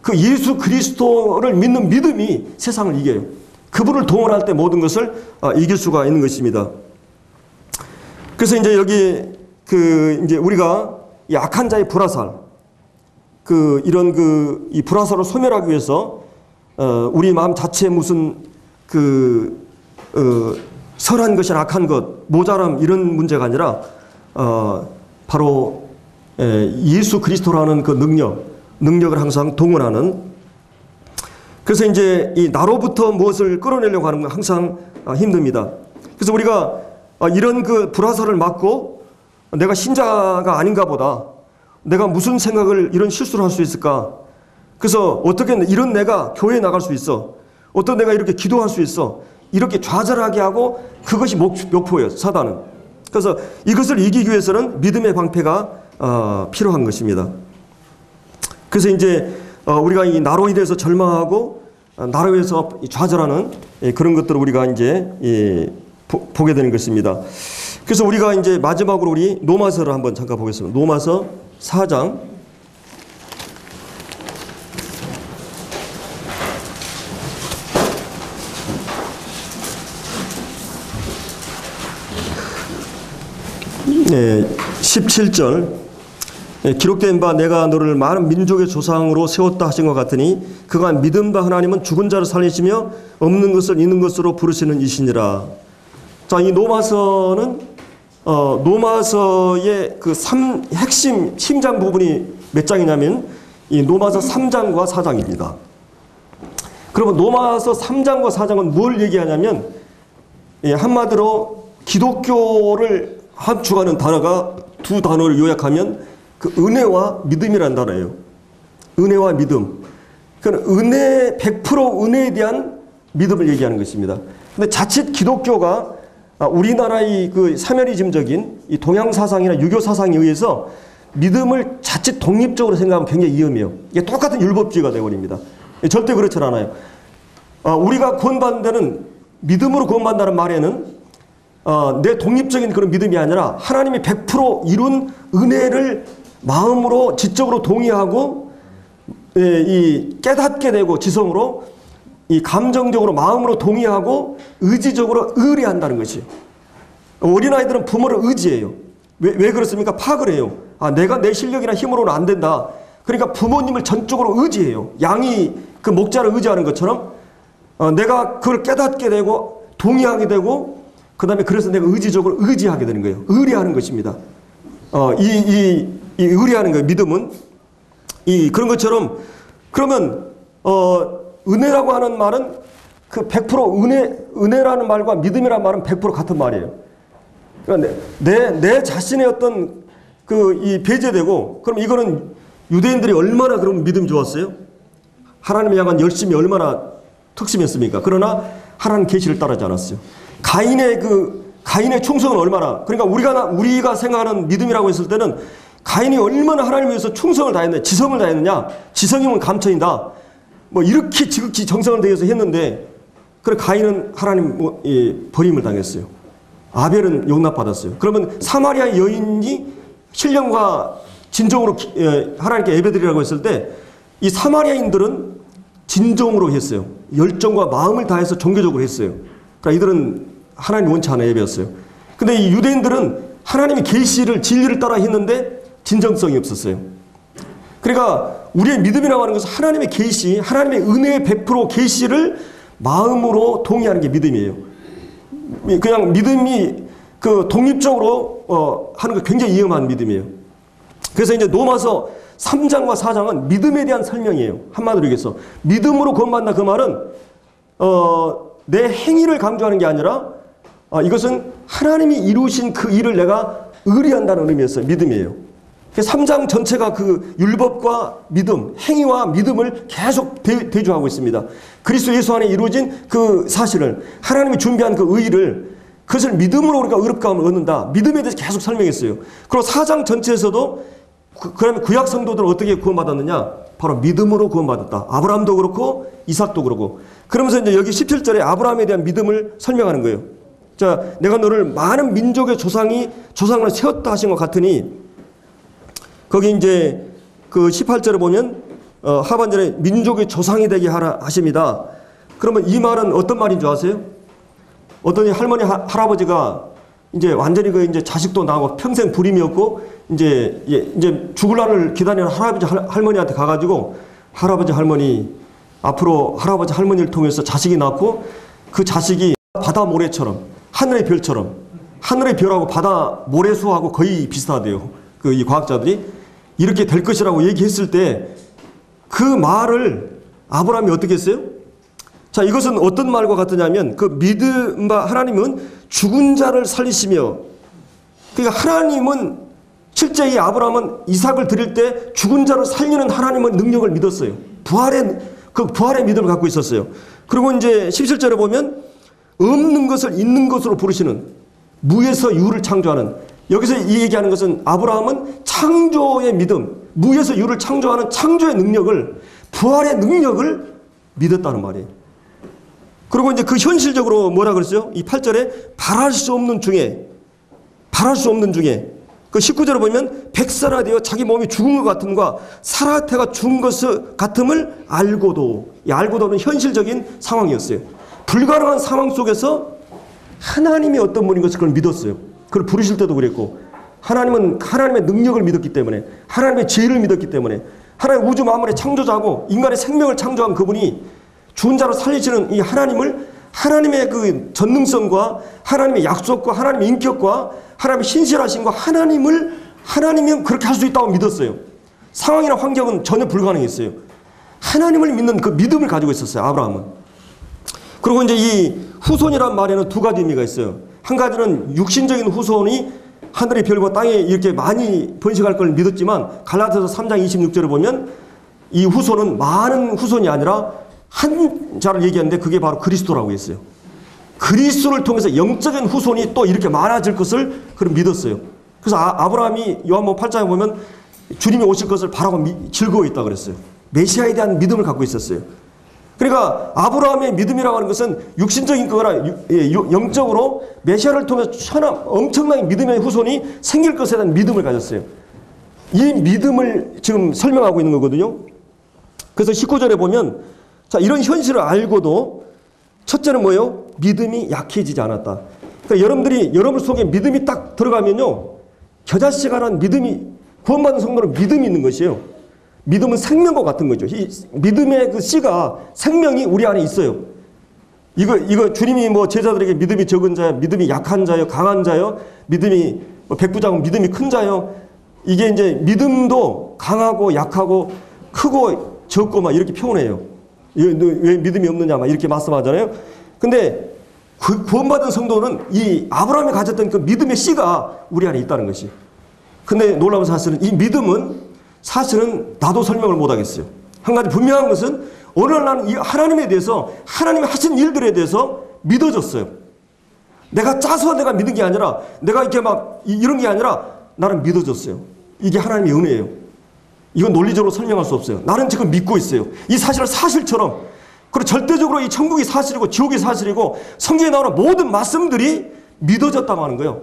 그 예수 그리스도를 믿는 믿음이 세상을 이겨요. 그분을 동원할 때 모든 것을 이길 수가 있는 것입니다. 그래서 이제 여기 이제 우리가 이 악한 자의 불화살, 이런 이 불화살을 소멸하기 위해서 우리 마음 자체에 무슨 선한 것이나 악한 것, 모자람 이런 문제가 아니라 바로 예수 그리스도라는 그 능력을 항상 동원하는. 그래서 이제 이 나로부터 무엇을 끌어내려고 하는 건 항상 힘듭니다. 그래서 우리가 이런 그 불화살을 맞고 내가 신자가 아닌가 보다, 내가 무슨 생각을 이런 실수를 할 수 있을까, 그래서 어떻게 이런 내가 교회에 나갈 수 있어? 어떤 내가 이렇게 기도할 수 있어? 이렇게 좌절하게 하고 그것이 목표예요, 사단은. 그래서 이것을 이기기 위해서는 믿음의 방패가 필요한 것입니다. 그래서 이제 우리가 이 나로 인해서 절망하고 나로 인해서 좌절하는 그런 것들을 우리가 이제 보게 되는 것입니다. 그래서 우리가 이제 마지막으로 우리 로마서를 한번 잠깐 보겠습니다. 로마서 4장. 네, 17절. 기록된 바 내가 너를 많은 민족의 조상으로 세웠다 하신 것 같으니 그가 믿음 바 하나님은 죽은 자를 살리시며 없는 것을 있는 것으로 부르시는 이시니라. 자, 이 로마서는 로마서의 그 핵심 심장 부분이 몇 장이냐면 이 로마서 3장과 4장입니다. 그러면 로마서 3장과 4장은 뭘 얘기하냐면 한마디로 기독교를 함축하는 단어가 두 단어를 요약하면 그 은혜와 믿음이라는 단어예요. 은혜와 믿음. 그러니까 100% 은혜에 대한 믿음을 얘기하는 것입니다. 근데 자칫 기독교가 우리나라의 그 사면이즘적인 이 동양 사상이나 유교 사상에 의해서 믿음을 자칫 독립적으로 생각하면 굉장히 위험해요. 이게 똑같은 율법주의가 되어버립니다. 절대 그렇지 않아요. 우리가 구원받는 데는 믿음으로 구원받는다는 말에는 내 독립적인 그런 믿음이 아니라 하나님이 100% 이룬 은혜를 마음으로 지적으로 동의하고 이 깨닫게 되고 지성으로 이 감정적으로 마음으로 동의하고 의지적으로 의뢰한다는 것이에요. 어린아이들은 부모를 의지해요. 왜 그렇습니까? 파악을 해요. 내가 내 실력이나 힘으로는 안 된다. 그러니까 부모님을 전적으로 의지해요. 양이 그 목자를 의지하는 것처럼 내가 그걸 깨닫게 되고 동의하게 되고 그 다음에 그래서 내가 의지적으로 의지하게 되는 거예요. 의뢰하는 것입니다. 이 의뢰하는 거예요. 믿음은. 그런 것처럼 그러면 은혜라고 하는 말은 그 100% 은혜라는 말과 믿음이라는 말은 100% 같은 말이에요. 그러니까 내 자신의 어떤 이 배제되고 그럼 이거는 유대인들이 얼마나 그럼 믿음이 좋았어요? 하나님을 향한 열심이 얼마나 특심했습니까? 그러나 하나님 계시를 따르지 않았어요. 가인의 충성은 얼마나, 그러니까 우리가 생각하는 믿음이라고 했을 때는 가인이 얼마나 하나님을 위해서 충성을 다했느냐, 지성을 다했느냐, 지성이면 감천이다. 뭐 이렇게 지극히 정성을 다해서 했는데, 그래 가인은 하나님 버림을 당했어요. 아벨은 용납받았어요. 그러면 사마리아 여인이 신령과 진정으로 하나님께 예배드리라고 했을 때, 이 사마리아인들은 진정으로 했어요. 열정과 마음을 다해서 종교적으로 했어요. 그러니까 이들은 하나님 원치 않은 예배였어요. 근데 이 유대인들은 하나님의 계시를 진리를 따라 했는데 진정성이 없었어요. 그러니까 우리의 믿음이라고 하는 것은 하나님의 계시, 하나님의 은혜의 100% 계시를 마음으로 동의하는 게 믿음이에요. 그냥 믿음이 독립적으로 하는 거 굉장히 위험한 믿음이에요. 그래서 이제 로마서 3장과 4장은 믿음에 대한 설명이에요. 한마디로 얘기해서 믿음으로 구원받는다 그 말은 내 행위를 강조하는 게 아니라 이것은 하나님이 이루신 그 일을 내가 의뢰한다는 의미였어요. 믿음이에요. 3장 전체가 그 율법과 믿음, 행위와 믿음을 계속 대조하고 있습니다. 그리스도 예수 안에 이루어진 그 사실을, 하나님이 준비한 그 의의를, 그것을 믿음으로 우리가 의롭다함을 얻는다. 믿음에 대해서 계속 설명했어요. 그리고 4장 전체에서도 그러면 구약 성도들은 어떻게 구원받았느냐? 바로 믿음으로 구원받았다. 아브라함도 그렇고 이삭도 그렇고. 그러면서 이제 여기 17절에 아브라함에 대한 믿음을 설명하는 거예요. 자, 내가 너를 많은 민족의 조상을 세웠다 하신 것 같으니, 거기 이제 그 18절에 보면 하반절에 민족의 조상이 되게 하라 하십니다. 그러면 이 말은 어떤 말인 줄 아세요? 어떤 할머니 할아버지가 이제 완전히 이제 자식도 나고 평생 불임이었고 이제 죽을 날을 기다리는 할아버지 할머니한테 가가지고 할아버지 할머니 앞으로 할아버지 할머니를 통해서 자식이 낳고 그 자식이 바다 모래처럼 하늘의 별처럼, 하늘의 별하고 바다 모래수하고 거의 비슷하대요. 이 과학자들이 이렇게 될 것이라고 얘기했을 때 그 말을 아브라함이 어떻게 했어요? 자, 이것은 어떤 말과 같으냐면 그 믿음과 하나님은 죽은 자를 살리시며, 그러니까 하나님은 실제 이 아브라함은 이삭을 드릴 때 죽은 자를 살리는 하나님의 능력을 믿었어요. 부활의 믿음을 갖고 있었어요. 그리고 이제 17절에 보면 없는 것을 있는 것으로 부르시는, 무에서 유를 창조하는, 여기서 이 얘기하는 것은 아브라함은 창조의 믿음, 무에서 유를 창조하는 창조의 능력을, 부활의 능력을 믿었다는 말이에요. 그리고 이제 그 현실적으로 뭐라 그랬어요? 이 8절에 바랄 수 없는 중에 그 19절에 보면 백살아 되어 자기 몸이 죽은 것 같음과 사라테가 죽은 것 같음을 알고도, 이 알고도는 현실적인 상황이었어요. 불가능한 상황 속에서 하나님이 어떤 분인 것을 그걸 믿었어요. 그걸 부르실 때도 그랬고, 하나님은 하나님의 능력을 믿었기 때문에, 하나님의 지혜를 믿었기 때문에, 하나님 우주 만물의 창조자고 인간의 생명을 창조한 그분이 죽은 자를 살리시는 이 하나님을, 하나님의 그 전능성과 하나님의 약속과 하나님의 인격과 하나님의 신실하심과 하나님이 그렇게 할 수 있다고 믿었어요. 상황이나 환경은 전혀 불가능했어요. 하나님을 믿는 그 믿음을 가지고 있었어요, 아브라함은. 그리고 이제 이 후손이란 말에는 두 가지 의미가 있어요. 한 가지는 육신적인 후손이 하늘의 별과 땅에 이렇게 많이 번식할 걸 믿었지만, 갈라디아서 3장 26절에 보면 이 후손은 많은 후손이 아니라 한 자를 얘기하는데 그게 바로 그리스도라고 했어요. 그리스도를 통해서 영적인 후손이 또 이렇게 많아질 것을 그럼 믿었어요. 그래서 아브라함이 요한복음 8장에 보면 주님이 오실 것을 바라고 즐거워했다고 그랬어요. 메시아에 대한 믿음을 갖고 있었어요. 그러니까 아브라함의 믿음이라고 하는 것은 육신적인 거나 영적으로 메시아를 통해서 엄청나게 믿음의 후손이 생길 것에 대한 믿음을 가졌어요. 이 믿음을 지금 설명하고 있는 거거든요. 그래서 19절에 보면, 자, 이런 현실을 알고도 첫째는 뭐예요? 믿음이 약해지지 않았다. 그러니까 여러분 속에 믿음이 딱 들어가면요, 겨자씨가란 믿음이, 구원받은 성도는 믿음이 있는 것이에요. 믿음은 생명과 같은 거죠. 이 믿음의 그 씨가, 생명이 우리 안에 있어요. 이거 주님이 뭐 제자들에게 믿음이 적은 자요, 믿음이 약한 자요, 강한 자요, 믿음이 백부장은 믿음이 큰 자요. 이게 이제 믿음도 강하고 약하고 크고 적고 막 이렇게 표현해요. 왜 믿음이 없느냐 막 이렇게 말씀하잖아요. 근데 구원받은 성도는 이 아브라함이 가졌던 그 믿음의 씨가 우리 안에 있다는 것이. 근데 놀라운 사실은 이 믿음은 사실은 나도 설명을 못하겠어요. 한 가지 분명한 것은 어느 날 나는 이 하나님에 대해서, 하나님이 하신 일들에 대해서 믿어졌어요. 내가 짜서 내가 믿은 게 아니라, 내가 이렇게 막 이런 게 아니라 나는 믿어졌어요. 이게 하나님의 은혜예요. 이건 논리적으로 설명할 수 없어요. 나는 지금 믿고 있어요. 이 사실을 사실처럼. 그리고 절대적으로 이 천국이 사실이고 지옥이 사실이고 성경에 나오는 모든 말씀들이 믿어졌다고 하는 거예요.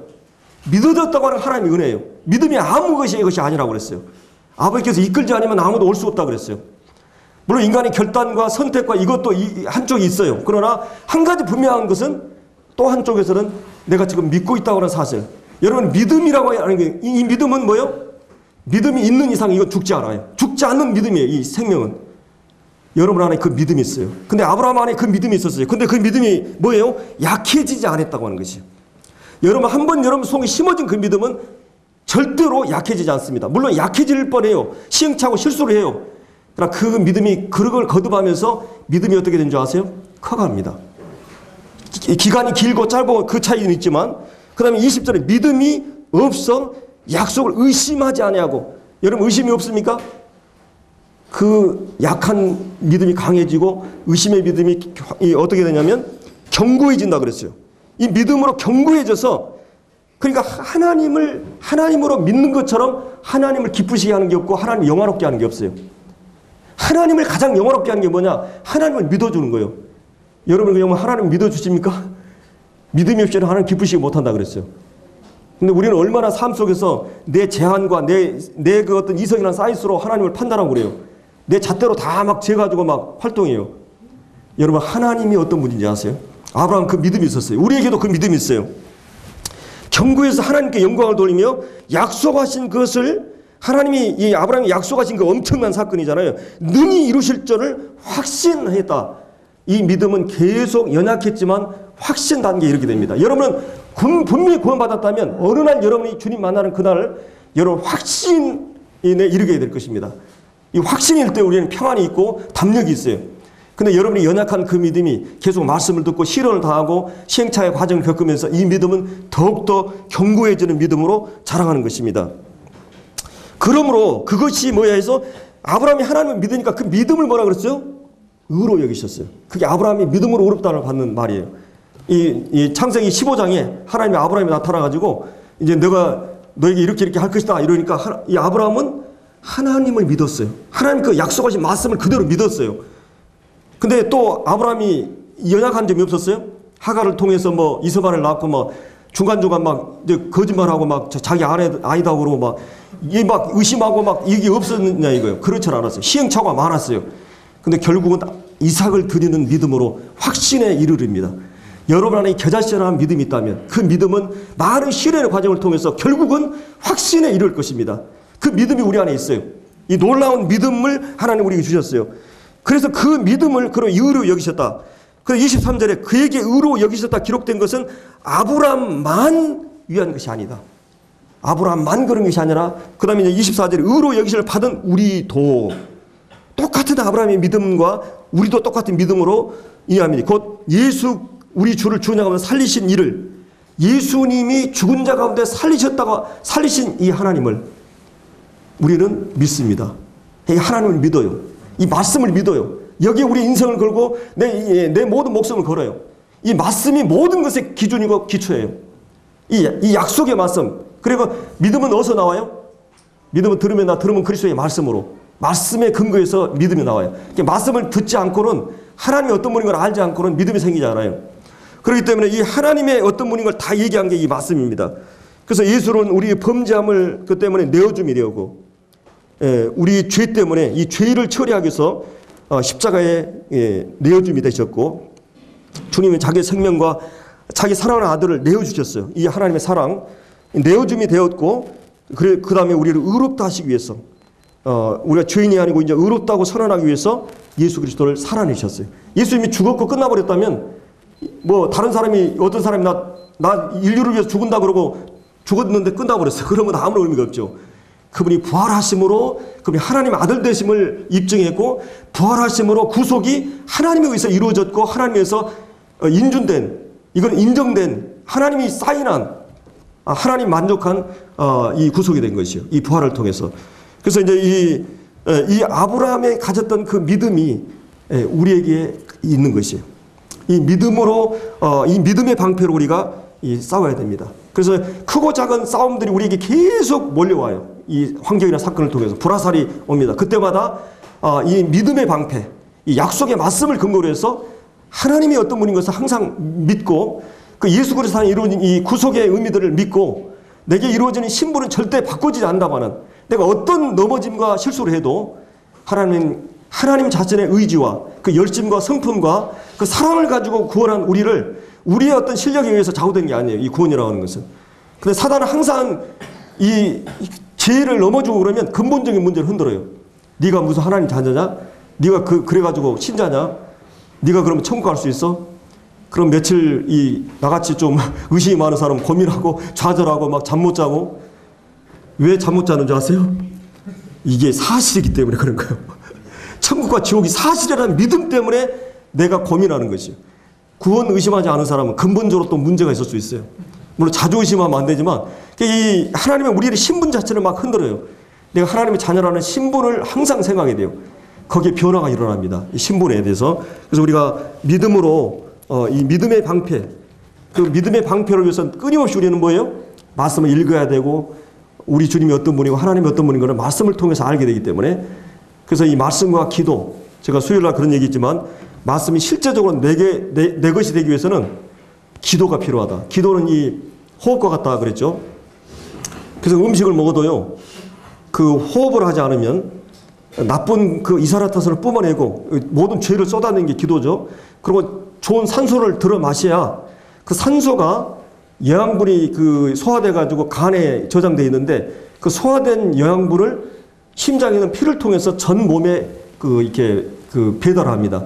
믿어졌다고 하는 하나님의 은혜예요. 믿음이 아무 것이 이것이 아니라고 그랬어요. 아버지께서 이끌지 않으면 아무도 올 수 없다고 그랬어요. 물론 인간의 결단과 선택과 이것도 한쪽이 있어요. 그러나 한 가지 분명한 것은 또 한쪽에서는 내가 지금 믿고 있다고 하는 사실. 여러분, 믿음이라고 하는 게, 이 믿음은 뭐예요? 믿음이 있는 이상 이건 죽지 않아요. 죽지 않는 믿음이에요. 이 생명은. 여러분 안에 그 믿음이 있어요. 근데 아브라함 안에 그 믿음이 있었어요. 근데 그 믿음이 뭐예요? 약해지지 않았다고 하는 것이에요. 여러분, 한번 여러분 속에 심어진 그 믿음은 절대로 약해지지 않습니다. 물론 약해질 뻔해요. 시행착오 실수를 해요. 그러나 그 믿음이 그걸 거듭하면서 믿음이 어떻게 된 줄 아세요? 커갑니다. 기간이 길고 짧고 그 차이는 있지만, 그 다음에 20절에 믿음이 없어 약속을 의심하지 아니하고. 여러분, 의심이 없습니까? 그 약한 믿음이 강해지고 의심의 믿음이 어떻게 되냐면 견고해진다 그랬어요. 이 믿음으로 견고해져서, 그러니까 하나님으로 믿는 것처럼 하나님을 기쁘시게 하는 게 없고 하나님을 영화롭게 하는 게 없어요. 하나님을 가장 영화롭게 하는 게 뭐냐? 하나님을 믿어주는 거예요. 여러분, 그냥 하나님 믿어주십니까? 믿음이 없이는 하나님 기쁘시게 못한다 그랬어요. 근데 우리는 얼마나 삶 속에서 내 제한과 내 그 어떤 이성이나 사이즈로 하나님을 판단하고 그래요. 내 잣대로 다 막 재가지고 막 활동해요. 여러분, 하나님이 어떤 분인지 아세요? 아브라함 그 믿음이 있었어요. 우리에게도 그 믿음이 있어요. 견고해서 하나님께 영광을 돌리며 약속하신 것을, 하나님이 이 아브라함이 약속하신 그 엄청난 사건이잖아요. 능히 이루실 줄을 확신했다. 이 믿음은 계속 연약했지만 확신 단계에 이르게 됩니다. 여러분은 분명히 구원받았다면 어느 날 여러분이 주님 만나는 그날을 여러분 확신에 이르게 될 것입니다. 이 확신일 때 우리는 평안이 있고 담력이 있어요. 근데 여러분이 연약한 그 믿음이 계속 말씀을 듣고 실현을 다하고 시행착오의 과정을 겪으면서 이 믿음은 더욱더 견고해지는 믿음으로 자라가는 것입니다. 그러므로 그것이 뭐야 해서 아브라함이 하나님을 믿으니까 그 믿음을 뭐라 그랬죠? 의로 여기셨어요. 그게 아브라함이 믿음으로 의롭다를 받는 말이에요. 이 창세기 15장에 하나님이 아브라함이 나타나가지고 이제 내가 너에게 이렇게 할 것이다 이러니까 이 아브라함은 하나님을 믿었어요. 하나님 그 약속하신 말씀을 그대로 믿었어요. 근데 또 아브라함이 연약한 점이 없었어요? 하갈을 통해서 뭐 이스마엘을 낳고 뭐 중간중간 막 이제 거짓말하고 막 자기 아이다 그러고 막 이게 막 의심하고 막 이게 없었느냐 이거예요. 그렇지 않았어요. 시행착오가 많았어요. 근데 결국은 이삭을 드리는 믿음으로 확신에 이르릅니다. 여러분 안에 겨자씨라는 믿음이 있다면 그 믿음은 많은 시련의 과정을 통해서 결국은 확신에 이를 것입니다. 그 믿음이 우리 안에 있어요. 이 놀라운 믿음을 하나님 우리에게 주셨어요. 그래서 그 믿음을 그런 의로 여기셨다. 그래서 23절에 그에게 의로 여기셨다 기록된 것은 아브라함만 위한 것이 아니다. 아브라함만 그런 것이 아니라 그 다음에 이제 24절에 의로 여기심을 받은 우리도 똑같은 아브라함의 믿음과 우리도 똑같은 믿음으로 이해합니다. 곧 예수 우리 주를 주냐하면서 살리신 이를 예수님이 죽은 자 가운데 살리신 이 하나님을 우리는 믿습니다. 이 하나님을 믿어요. 이 말씀을 믿어요. 여기에 우리 인생을 걸고 내 모든 목숨을 걸어요. 이 말씀이 모든 것의 기준이고 기초예요. 이 약속의 말씀. 그리고 믿음은 어디서 나와요? 믿음은 들으면 그리스도의 말씀으로. 말씀의 근거에서 믿음이 나와요. 말씀을 듣지 않고는 하나님이 어떤 분인 걸 알지 않고는 믿음이 생기지 않아요. 그렇기 때문에 이 하나님의 어떤 분인 걸 다 얘기한 게 이 말씀입니다. 그래서 예수는 우리의 범죄함을 그 때문에 내어줌이 되었고 우리 죄 때문에 이 죄를 처리하기 위해서 십자가에 내어줌이 되셨고 주님은 자기 생명과 자기 사랑하는 아들을 내어주셨어요. 이 하나님의 사랑 내어줌이 되었고 그 다음에 우리를 의롭다 하시기 위해서 우리가 죄인이 아니고 이제 의롭다고 선언하기 위해서 예수 그리스도를 살아내셨어요. 예수님이 죽었고 끝나버렸다면 뭐 다른 사람이 어떤 사람이 나 인류를 위해서 죽은다 그러고 죽었는데 끝나버렸어요. 그러면 아무런 의미가 없죠. 그분이 부활하심으로 그분이 하나님의 아들 되심을 입증했고 부활하심으로 구속이 하나님에 의해서 이루어졌고 하나님에서 인준된 이건 인정된 하나님이 사인한 하나님 만족한 이 구속이 된 것이요. 이 부활을 통해서. 그래서 이제 이 아브라함이 가졌던 그 믿음이 우리에게 있는 것이에요. 이 믿음으로 이 믿음의 방패로 우리가 싸워야 됩니다. 그래서 크고 작은 싸움들이 우리에게 계속 몰려와요. 이 환경이나 사건을 통해서 불화살이 옵니다. 그때마다 이 믿음의 방패, 이 약속의 말씀을 근거로 해서 하나님이 어떤 분인 것을 항상 믿고 그 예수 그리스도 안에 이루어진 이 구속의 의미들을 믿고 내게 이루어지는 신분은 절대 바꿔지지 않는다마는 내가 어떤 넘어짐과 실수를 해도 하나님 자신의 의지와 그 열심과 성품과 그 사랑을 가지고 구원한 우리를 우리의 어떤 실력에 의해서 좌우된 게 아니에요. 이 구원이라고 하는 것은. 근데 사단은 항상 이 죄를 넘어주고 그러면 근본적인 문제를 흔들어요. 네가 무슨 하나님 자녀냐? 네가 그래가지고 신자냐? 네가 그러면 천국 갈 수 있어? 그럼 며칠 나같이 좀 의심이 많은 사람 고민하고 좌절하고 막 잠 못 자고 왜 잠 못 자는 줄 아세요? 이게 사실이기 때문에 그런 거예요. 천국과 지옥이 사실이라는 믿음 때문에 내가 고민하는 것이에요. 구원 의심하지 않은 사람은 근본적으로 또 문제가 있을 수 있어요. 물론 자주 의심하면 안 되지만 이 하나님의 우리의 신분 자체를 막 흔들어요. 내가 하나님의 자녀라는 신분을 항상 생각해야 돼요. 거기에 변화가 일어납니다. 이 신분에 대해서. 그래서 우리가 믿음으로 이 믿음의 방패, 그 믿음의 방패를 위해서 끊임없이 우리는 뭐예요? 말씀을 읽어야 되고 우리 주님이 어떤 분이고 하나님이 어떤 분인 걸 말씀을 통해서 알게 되기 때문에 그래서 이 말씀과 기도, 제가 수요일 날 그런 얘기 했지만 말씀이 실제적으로 내 것이 되기 위해서는 기도가 필요하다. 기도는 이 호흡과 같다 그랬죠. 그래서 음식을 먹어도요, 그 호흡을 하지 않으면 나쁜 그 이산화탄소를 뿜어내고 모든 죄를 쏟아내는 게 기도죠. 그리고 좋은 산소를 들어 마셔야 그 산소가 영양분이 그 소화돼 가지고 간에 저장돼 있는데 그 소화된 영양분을 심장에 있는 피를 통해서 전 몸에 이렇게 배달합니다.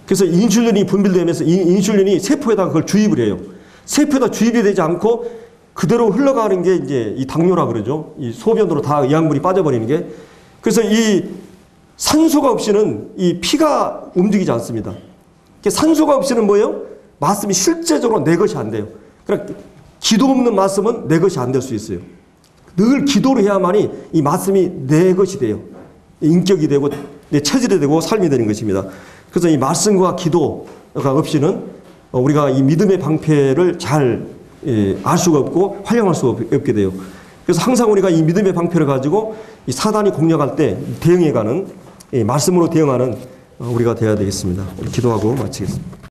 그래서 인슐린이 분비되면서 인슐린이 세포에다가 그걸 주입을 해요. 세포에다 주입이 되지 않고 그대로 흘러가는 게 이제 이 당뇨라 그러죠. 이 소변으로 다 영양분이 빠져버리는 게. 그래서 이 산소가 없이는 이 피가 움직이지 않습니다. 산소가 없이는 뭐예요? 말씀이 실제적으로 내 것이 안 돼요. 그러니까 기도 없는 말씀은 내 것이 안 될 수 있어요. 늘 기도를 해야만이 이 말씀이 내 것이 돼요. 인격이 되고 내 체질이 되고 삶이 되는 것입니다. 그래서 이 말씀과 기도가 없이는 우리가 이 믿음의 방패를 잘 알 수가 없고 활용할 수가 없게 돼요. 그래서 항상 우리가 이 믿음의 방패를 가지고 이 사단이 공략할 때 대응해가는 말씀으로 대응하는 우리가 되어야 되겠습니다. 기도하고 마치겠습니다.